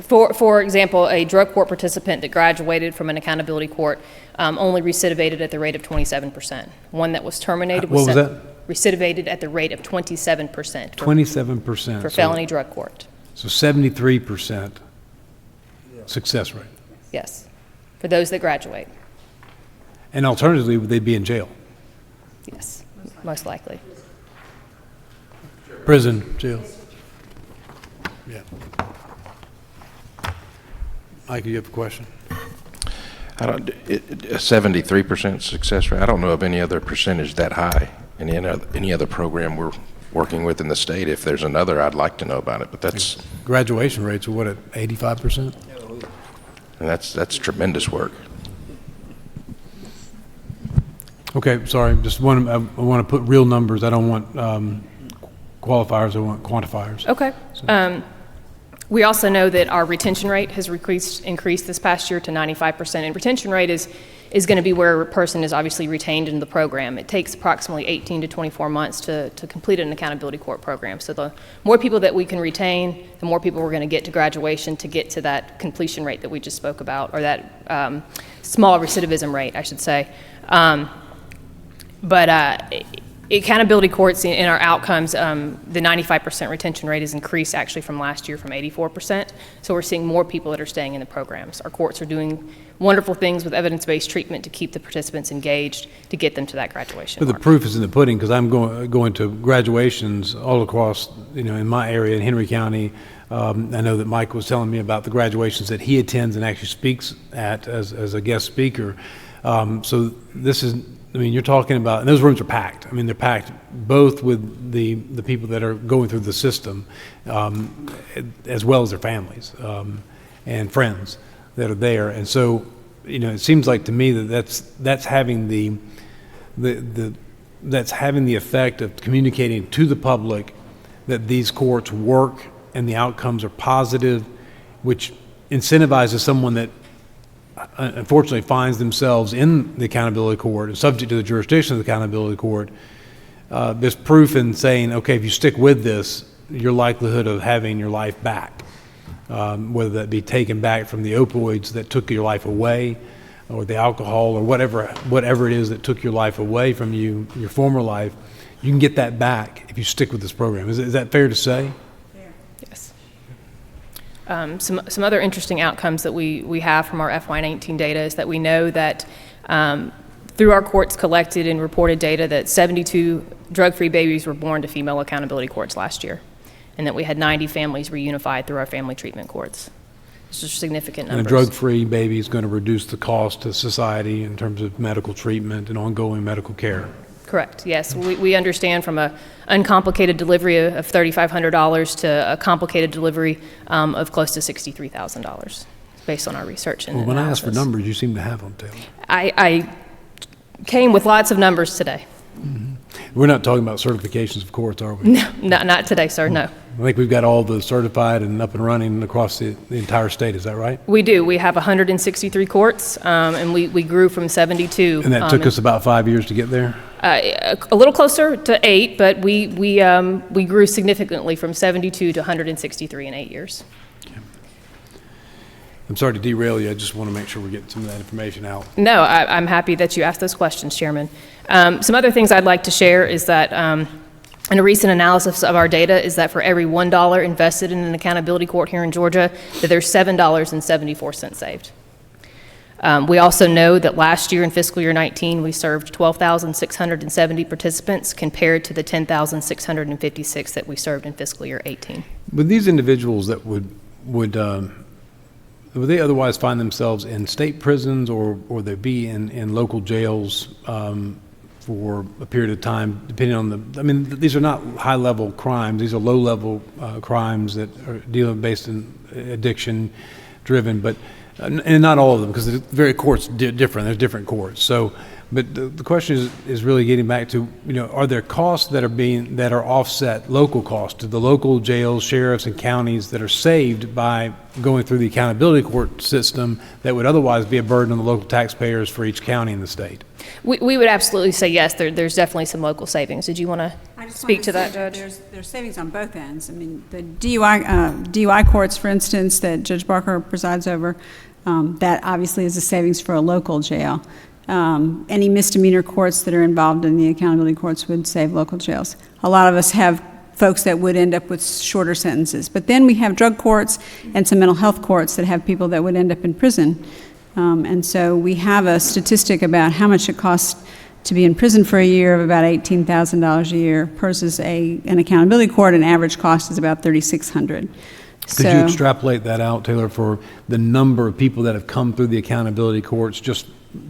For example, a drug court participant that graduated from an accountability court only recidivated at the rate of 27%. One that was terminated was... What was that? Recidivated at the rate of 27%. 27%. For felony drug court. So 73% success rate. Yes, for those that graduate. And alternatively, would they be in jail? Yes, most likely. Prison, jail. Yeah. Mike, you have a question? A 73% success rate. I don't know of any other percentage that high in any other program we're working with in the state. If there's another, I'd like to know about it. But that's graduation rates are what, at 85%? And that's tremendous work. Okay, sorry. I want to put real numbers. I don't want qualifiers. I want quantifiers. Okay. So. We also know that our retention rate has increased this past year to 95%. And retention rate is going to be where a person is obviously retained in the program. It takes approximately 18 to 24 months to complete an accountability court program. So the more people that we can retain, the more people we're going to get to graduation to get to that completion rate that we just spoke about, or that small recidivism rate, I should say. Accountability courts in our outcomes, the 95% retention rate has increased actually from last year from 84%. So we're seeing more people that are staying in the programs. Our courts are doing wonderful things with evidence-based treatment to keep the participants engaged to get them to that graduation But mark. the proof is in the pudding, because I'm going to graduations all across, in my area in Henry County. I know that Mike was telling me about the graduations that he attends and actually speaks at as a guest speaker. So this is... you're talking about, and those rooms are packed. They're packed both with the people that are going through the system, as well as their families and friends that are there. And so, it seems like to me that's having that's having the effect of communicating to the public that these courts work and the outcomes are positive, which incentivizes someone that unfortunately finds themselves in the accountability court and subject to the jurisdiction of the accountability court. There's proof in saying, okay, if you stick with this, your likelihood of having your life back, whether that be taken back from the opioids that took your life away, or the alcohol, or whatever it is that took your life away from you, your former life, you can get that back if you stick with this program. Is that fair to say? Yes. Some other interesting outcomes that we have from our FY19 data is that we know that through our courts collected and reported data that 72 drug-free babies were born to female accountability courts last year, and that we had 90 families reunified through our family treatment courts. These are significant numbers. And a drug-free baby is going to reduce the cost to society in terms of medical treatment and ongoing medical care. Correct, yes. We understand from an uncomplicated delivery of $3,500 to a complicated delivery of close to $63,000 based on our research and when analysis. I asked for numbers, you seem to have them, Taylor. I came with lots of numbers today. Mm-hmm. We're not talking about certifications of courts, are we? No, not today, sir, no. I think we've got all the certified and up and running across the entire state, is that right? We do. We have 163 courts, and we grew from 72. And that took us about 5 years to get there? A little closer to 8, but we grew significantly from 72 to 163 in 8 years. I'm sorry to derail you. I just want to make sure we're getting some of that information out. No, I'm happy that you asked those questions, Chairman. Some other things I'd like to share is that in a recent analysis of our data is that for every $1 invested in an accountability court here in Georgia, that there's $7.74 saved. We also know that last year in fiscal year 19, we served 12,670 participants compared to the 10,656 that we served in fiscal year 18. But these individuals that would they otherwise find themselves in state prisons or they be in local jails for a period of time, depending on these are not high-level crimes. These are low-level crimes that are based in addiction-driven, but and not all of them, because the very courts different. There's different courts. So, but the question is really getting back to, are there costs that are offset, local costs to the local jails, sheriffs, and counties that are saved by going through the accountability court system that would otherwise be a burden on the local taxpayers for each county in the state? We would absolutely say yes. There's definitely some local savings. Did you want to speak to that, Judge? There's savings on both ends. I mean, the DUI courts, for instance, that Judge Barker presides over, that obviously is a savings for a local jail. Any misdemeanor courts that are involved in the accountability courts would save local jails. A lot of us have folks that would end up with shorter sentences. But then we have drug courts and some mental health courts that have people that would end up in prison. And so we have a statistic about how much it costs to be in prison for a year of about $18,000 a year versus an accountability court. An average cost is about $3,600. Could you extrapolate that out, Taylor, for the number of people that have come through the accountability courts, just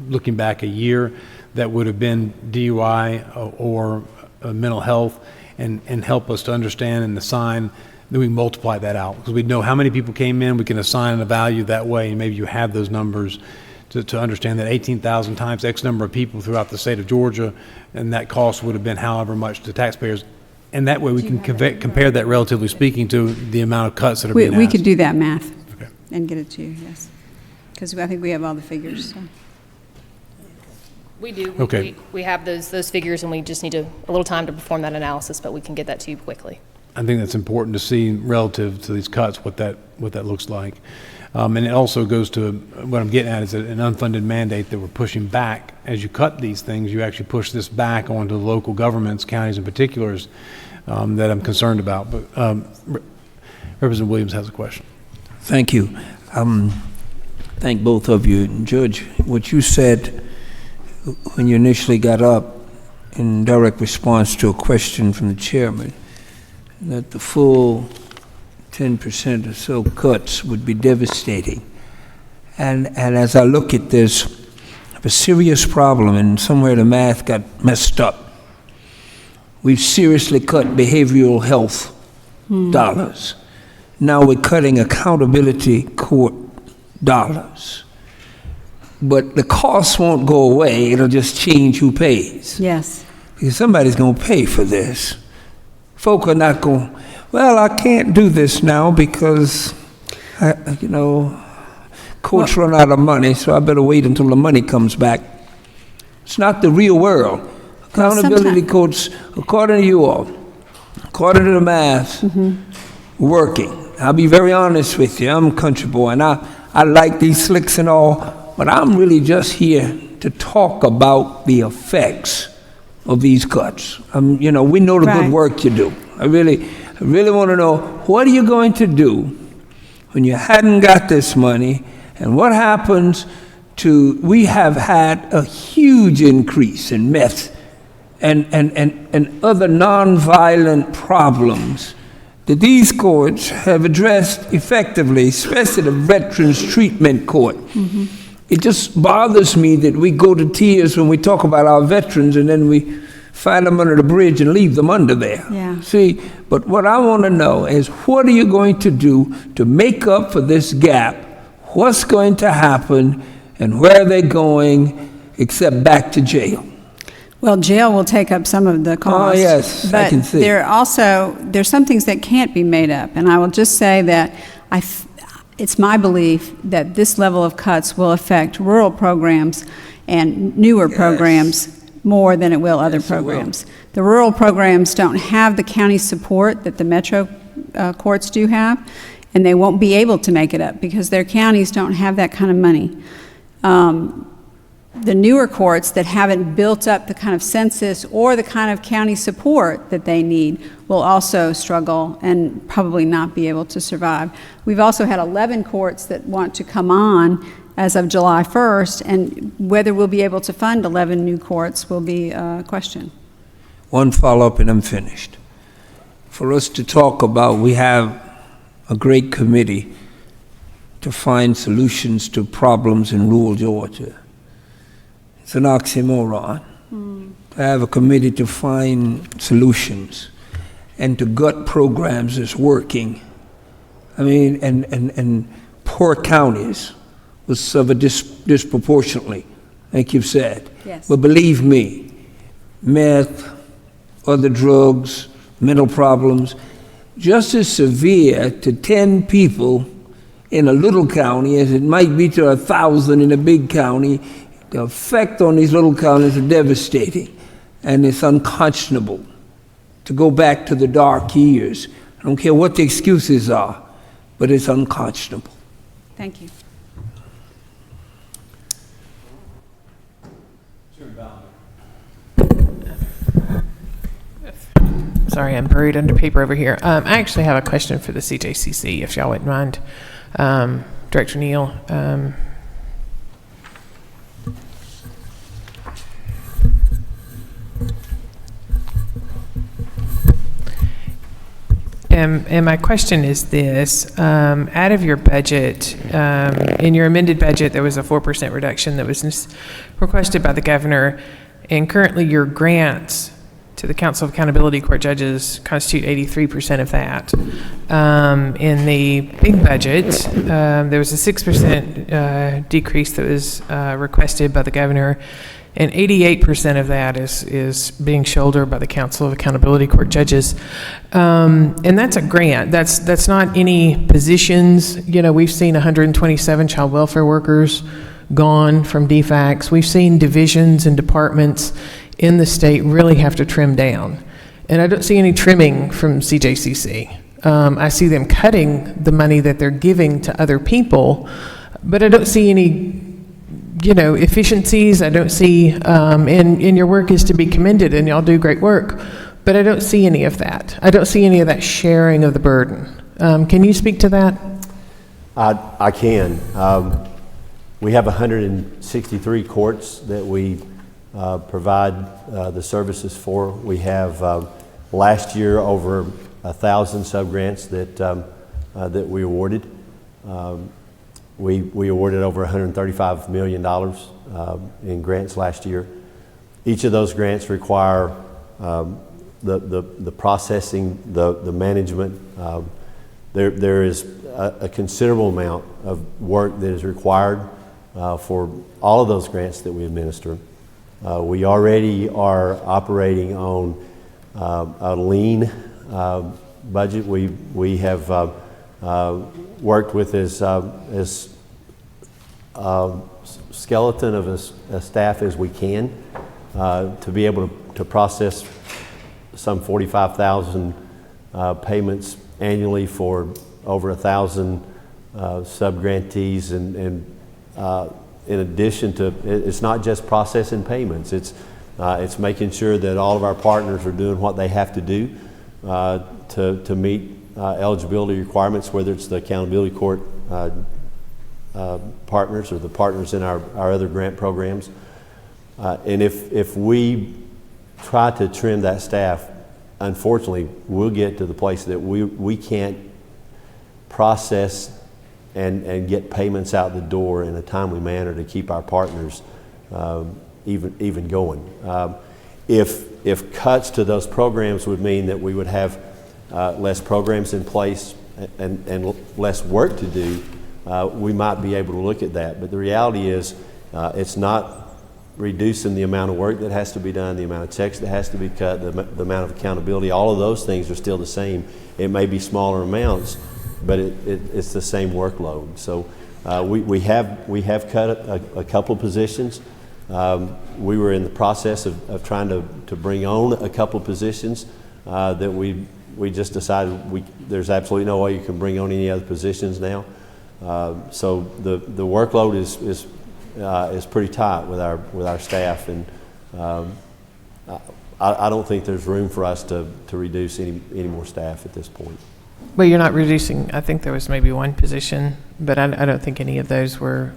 looking back a year, that would have been DUI or mental health, and help us to understand and assign, then we multiply that out, because we know how many people came in, we can assign a value that way, and maybe you have those numbers to understand that 18,000 times X number of people throughout the state of Georgia, and that cost would have been however much to taxpayers. And that way we can compare that, relatively speaking, to the amount of cuts that are being asked. We could do that math and get it to you, yes. Because I think we have all the figures. So. We do. Okay. We have those figures, and we just need a little time to perform that analysis, but we can get that to you quickly. I think that's important to see relative to these cuts, what that looks like. And it also goes to what I'm getting at is an unfunded mandate that we're pushing back. As you cut these things, you actually push this back onto the local governments, counties in particulars, that I'm concerned about. But Representative Williams has a question. Thank you. Thank both of you. Judge, what you said when you initially got up in direct response to a question from the chairman, that the full 10% or so cuts would be devastating. And as I look at this, I have a serious problem, and somewhere the math got messed up. We've seriously cut behavioral health dollars. Now we're cutting accountability court dollars. But the cost won't go away, it'll just change who pays. Yes. Because somebody's going to pay for this. Folk are not going, well, I can't do this now because, courts run out of money, so I better wait until the money comes back. It's not the real world. Accountability courts, according to you all, according to the math, working. I'll be very honest with you. I'm a country boy, and I like these slicks and all, but I'm really just here to talk about the effects of these cuts. We know the good work you do. I really want to know, what are you going to do when you hadn't got this money, and what happens to, we have had a huge increase in meth and other nonviolent problems that these courts have addressed effectively, especially the Veterans Treatment Court. It just bothers me that we go to tears when we talk about our veterans, and then we find them under the bridge and leave them under there. Yeah. See, but what I want to know is, what are you going to do to make up for this gap? What's going to happen, and where are they going, except back to jail? Well, jail will take up some of the cost. Oh, yes, I can see. But there's some things that can't be made up. And I will just say that it's my belief that this level of cuts will affect rural programs and newer programs more than it will other programs. The rural programs don't have the county support that the metro courts do have, and they won't be able to make it up because their counties don't have that kind of money. The newer courts that haven't built up the kind of census or the kind of county support that they need will also struggle and probably not be able to survive. We've also had 11 courts that want to come on as of July 1st, and whether we'll be able to fund 11 new courts will be a question. One follow-up and I'm finished. For us to talk about, we have a great committee to find solutions to problems in rural Georgia. It's an oxymoron. I have a committee to find solutions and to gut programs that's working. I mean, and poor counties will suffer disproportionately, like you've said. Yes. But believe me, meth, other drugs, mental problems, just as severe to 10 people in a little county as it might be to 1,000 in a big county. The effect on these little counties are devastating, and it's unconscionable to go back to the dark years. I don't care what the excuses are, but it's unconscionable. Thank you. Sorry, I'm buried under paper over here. I actually have a question for the CJCC, if y'all wouldn't mind. Director Neal. And my question is this, out of your budget, in your amended budget, there was a 4% reduction that was requested by the governor, and currently your grants to the Council of Accountability Court Judges constitute 83% of that. In the big budget, there was a 6% decrease that was requested by the governor, and 88% of that is being shouldered by the Council of Accountability Court Judges. And that's a grant. That's not any positions. You know, we've seen 127 child welfare workers gone from DFACs. We've seen divisions and departments in the state really have to trim down. And I don't see any trimming from CJCC. I see them cutting the money that they're giving to other people, but I don't see any, you know, efficiencies. I don't see, and your work is to be commended, and y'all do great work, but I don't see any of that. I don't see any of that sharing of the burden. Can you speak to that? I can. We have 163 courts that we provide the services for. We have last year over 1,000 sub-grants that we awarded. We awarded over $135 million in grants last year. Each of those grants require the processing, the management. There is a considerable amount of work that is required for all of those grants that we administer. We already are operating on a lean budget. We have worked with as skeleton of a staff as we can to be able to process some 45,000 payments annually for over 1,000 sub-grantees, and in addition to, it's not just processing payments, it's making sure that all of our partners are doing what they have to do to meet eligibility requirements, whether it's the accountability court partners or the partners in our other grant programs. And if we try to trim that staff, unfortunately, we'll get to the place that we can't process and get payments out the door in a timely manner to keep our partners even going. If cuts to those programs would mean that we would have less programs in place and less work to do, we might be able to look at that. But the reality is, it's not reducing the amount of work that has to be done, the amount of checks that has to be cut, the amount of accountability. All of those things are still the same. It may be smaller amounts, but it's the same workload. So we have cut a couple of positions. We were in the process of trying to bring on a couple of positions that we just decided there's absolutely no way you can bring on any other positions now. So the workload is pretty tight with our staff, and I don't think there's room for us to reduce any more staff at this point. Well, you're not reducing, I think there was maybe one position, but I don't think any of those were.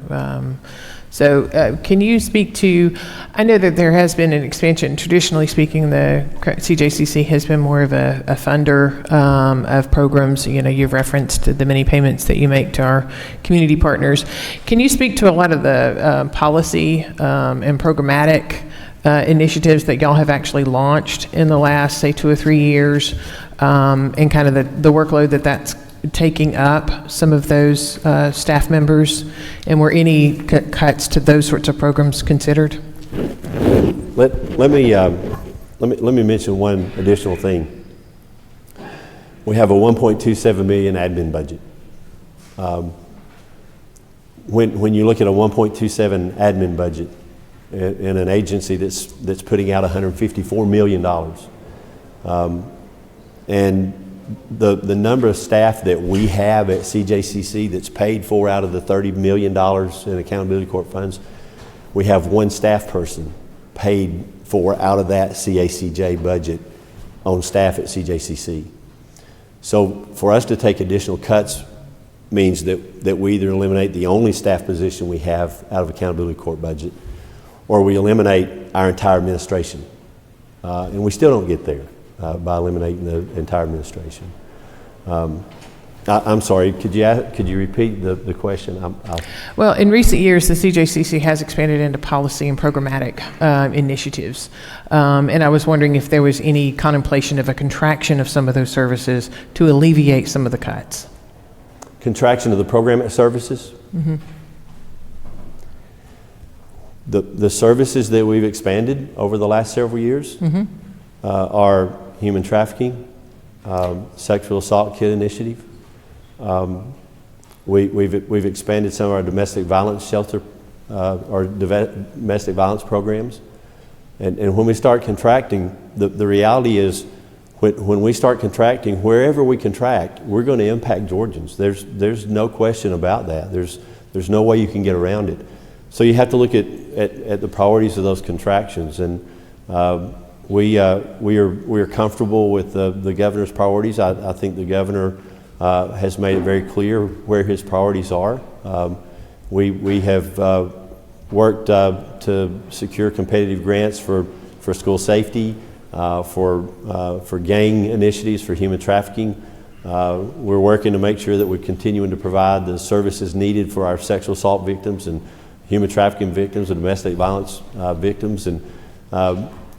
So can you speak to, I know that there has been an expansion. Traditionally speaking, the CJCC has been more of a funder of programs. You know, you've referenced the many payments that you make to our community partners. Can you speak to a lot of the policy and programmatic initiatives that y'all have actually launched in the last, say, 2 or 3 years, and kind of the workload that's taking up some of those staff members, and were any cuts to those sorts of programs considered? Let me mention one additional thing. We have a 1.27 million admin budget. When you look at a 1.27 admin budget in an agency that's putting out $154 million, and the number of staff that we have at CJCC that's paid for out of the $30 million in accountability court funds, we have one staff person paid for out of that CACJ budget on staff at CJCC. So for us to take additional cuts means that we either eliminate the only staff position we have out of accountability court budget, or we eliminate our entire administration. And we still don't get there by eliminating the entire administration. I'm sorry, could you repeat the question? Well, in recent years, the CJCC has expanded into policy and programmatic initiatives. And I was wondering if there was any contemplation of a contraction of some of those services to alleviate some of the cuts. Contraction of the programmatic services? Mm-hmm. The services that we've expanded over the last several years are human trafficking, sexual assault kit initiative. We've expanded some of our domestic violence shelter or domestic violence programs. And when we start contracting, the reality is when we start contracting, wherever we contract, we're going to impact Georgians. There's no question about that. There's no way you can get around it. So you have to look at the priorities of those contractions, and we are comfortable with the governor's priorities. I think the governor has made it very clear where his priorities are. We have worked to secure competitive grants for school safety, for gang initiatives, for human trafficking. We're working to make sure that we're continuing to provide the services needed for our sexual assault victims and human trafficking victims and domestic violence victims. And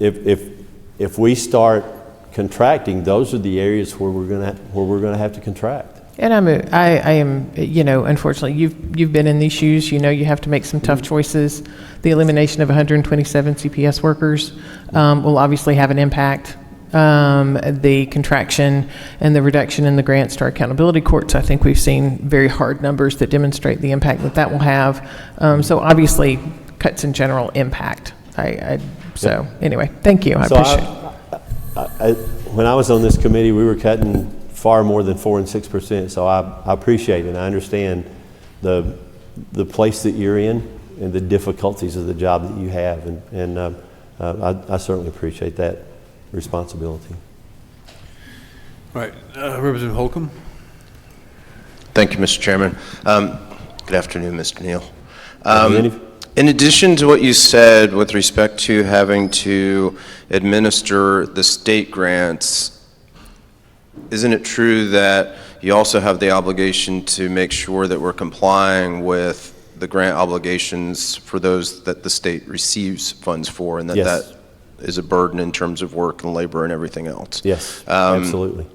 if we start contracting, those are the areas where we're going to have to contract. And I am, you know, unfortunately, you've been in these shoes. You know, you have to make some tough choices. The elimination of 127 CPS workers will obviously have an impact. The contraction and the reduction in the grants to our accountability courts, I think we've seen very hard numbers that demonstrate the impact that will have. So obviously, cuts in general impact. So anyway, thank you. I appreciate it. When I was on this committee, we were cutting far more than 4% and 6%. So I appreciate it, and I understand the place that you're in and the difficulties of the job that you have, and I certainly appreciate that responsibility. All right, Representative Holcomb. Thank you, Mr. Chairman. Good afternoon, Mr. Neal. In addition to what you said with respect to having to administer the state grants, isn't it true that you also have the obligation to make sure that we're complying with the grant obligations for those that the state receives funds for, and that Yes. that is a burden in terms of work and labor and everything else? Yes, absolutely.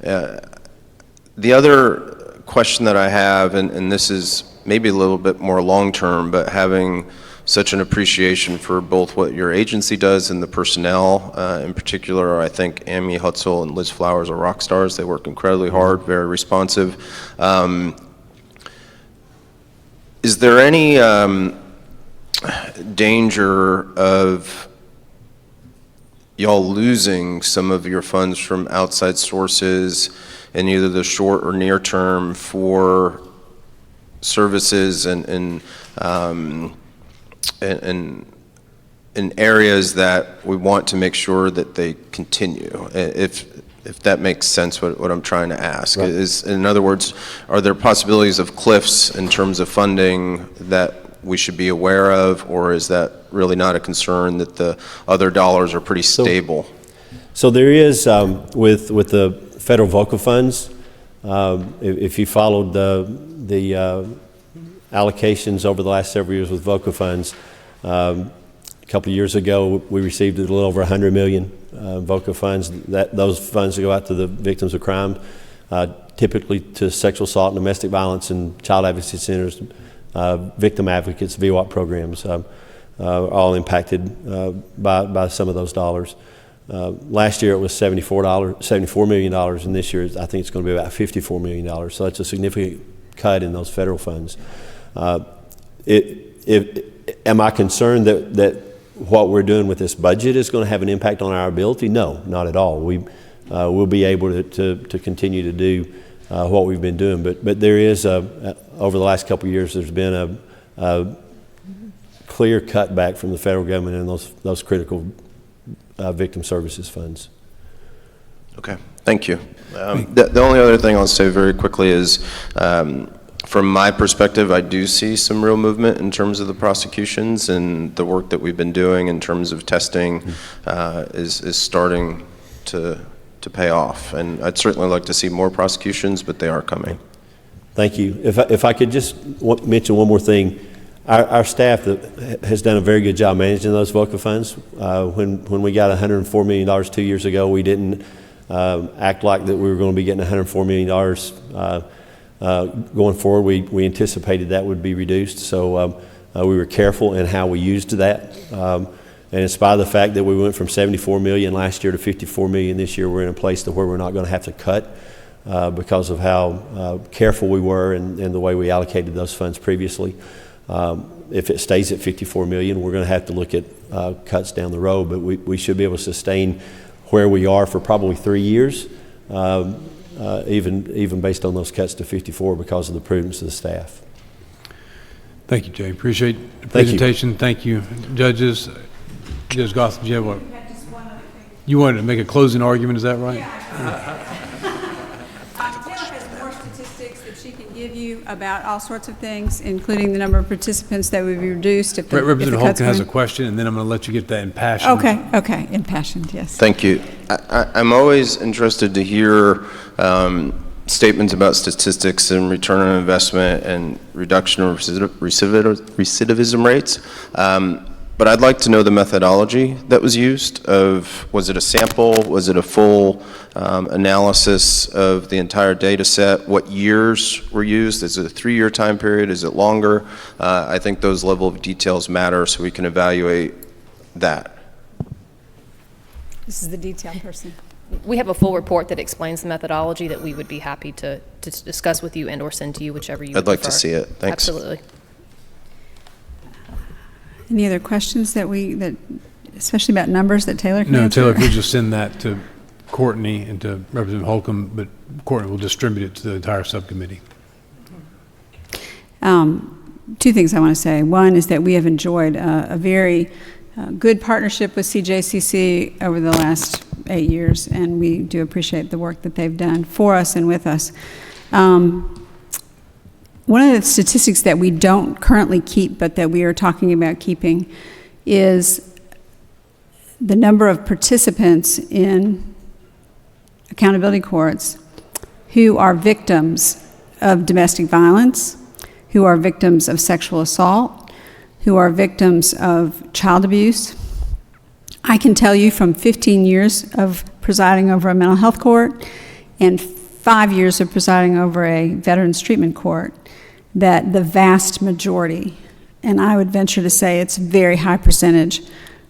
The other question that I have, and this is maybe a little bit more long-term, but having such an appreciation for both what your agency does and the personnel. In particular, I think Amy Hutzel and Liz Flowers are rock stars. They work incredibly hard, very responsive. Is there any danger of y'all losing some of your funds from outside sources in either the short or near term for services and in areas that we want to make sure that they continue? If that makes sense, what I'm trying to ask. Right. Is, in other words, are there possibilities of cliffs in terms of funding that we should be aware of, or is that really not a concern, that the other dollars are pretty stable? So there is, with the federal VOCA funds, if you followed the allocations over the last several years with VOCA funds, a couple of years ago we received a little over $100 million VOCA funds. Those funds go out to the victims of crime, typically to sexual assault and domestic violence and child advocacy centers, victim advocates, VWAP programs, all impacted by some of those dollars. Last year it was $74 million, and this year I think it's going to be about $54 million. So that's a significant cut in those federal funds. Am I concerned that what we're doing with this budget is going to have an impact on our ability? No, not at all. We'll be able to continue to do what we've been doing. But there is, over the last couple of years, there's been a clear cutback from the federal government in those critical victim services funds. Okay, thank you. The only other thing I'll say very quickly is, from my perspective, I do see some real movement in terms of the prosecutions, and the work that we've been doing in terms of testing is starting to pay off. And I'd certainly like to see more prosecutions, but they are coming. Thank you. If I could just mention one more thing. Our staff has done a very good job managing those VOCA funds. When we got $104 million 2 years ago, we didn't act like that we were going to be getting $104 million going forward. We anticipated that would be reduced, so we were careful in how we used that. And in spite of the fact that we went from $74 million last year to $54 million this year, we're in a place to where we're not going to have to cut because of how careful we were and the way we allocated those funds previously. If it stays at $54 million, we're going to have to look at cuts down the road, but we should be able to sustain where we are for probably 3 years, even based on those cuts to 54 because of the prudence of the staff. Thank you, Jay. Appreciate the presentation. Thank you, judges. Judge Goss, do you have you wanted to make a closing argument, is that right? Taylor has more statistics that she can give you about all sorts of things, including the number of participants that would be reduced if the Representative cuts Holton has a went. question, and then I'm going to let you get that impassioned. Okay, impassioned, yes. Thank you. I'm always interested to hear statements about statistics and return on investment and reduction of recidivism rates. But I'd like to know the methodology that was used. Was it a sample? Was it a full analysis of the entire data set? What years were used? Is it a 3-year time period? Is it longer? I think those level of details matter so we can evaluate that. This is the detailed person. We have a full report that explains the methodology that we would be happy to discuss with you and or send to you, whichever you I'd like prefer. to see it. Thanks. Absolutely. Any other questions that especially about numbers that Taylor can No, answer? Taylor, if you just send that to Courtney and to Representative Holcomb, but Courtney will distribute it to the entire subcommittee. 2 things I want to say. One is that we have enjoyed a very good partnership with CJCC over the last 8 years, and we do appreciate the work that they've done for us and with us. One of the statistics that we don't currently keep, but that we are talking about keeping, is the number of participants in accountability courts who are victims of domestic violence, who are victims of sexual assault, who are victims of child abuse. I can tell you from 15 years of presiding over a mental health court and 5 years of presiding over a veterans treatment court that the vast majority, and I would venture to say it's a very high percentage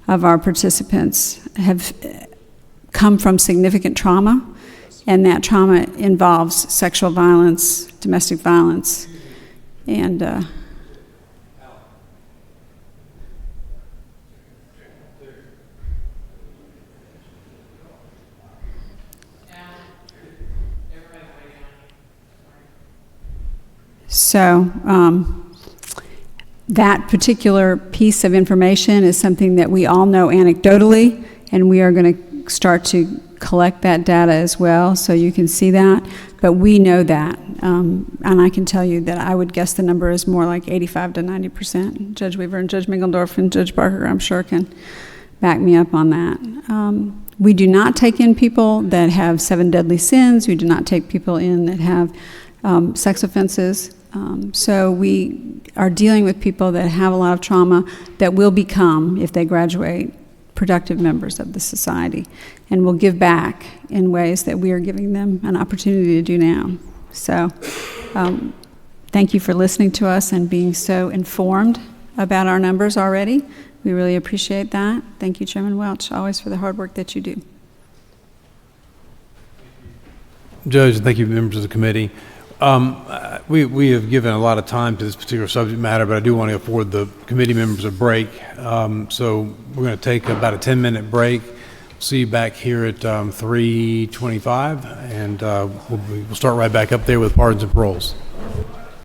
of our participants have come from significant trauma, and that trauma involves sexual violence, domestic violence, and so that particular piece of information is something that we all know anecdotally, and we are going to start to collect that data as well, so you can see that. But we know that, and I can tell you that I would guess the number is more like 85 to 90%. Judge Weaver and Judge Mingledorf and Judge Barker, I'm sure, can back me up on that. We do not take in people that have 7 deadly sins. We do not take people in that have sex offenses. So we are dealing with people that have a lot of trauma that will become, if they graduate, productive members of the society, and will give back in ways that we are giving them an opportunity to do now. So thank you for listening to us and being so informed about our numbers already. We really appreciate that. Thank you, Chairman Welch, always for the hard work that you do. Judge, thank you, members of the committee. We have given a lot of time to this particular subject matter, but I do want to afford the committee members a break. So we're going to take about a 10-minute break. See you back here at 3:25, and we'll start right back up there with pardons and paroles.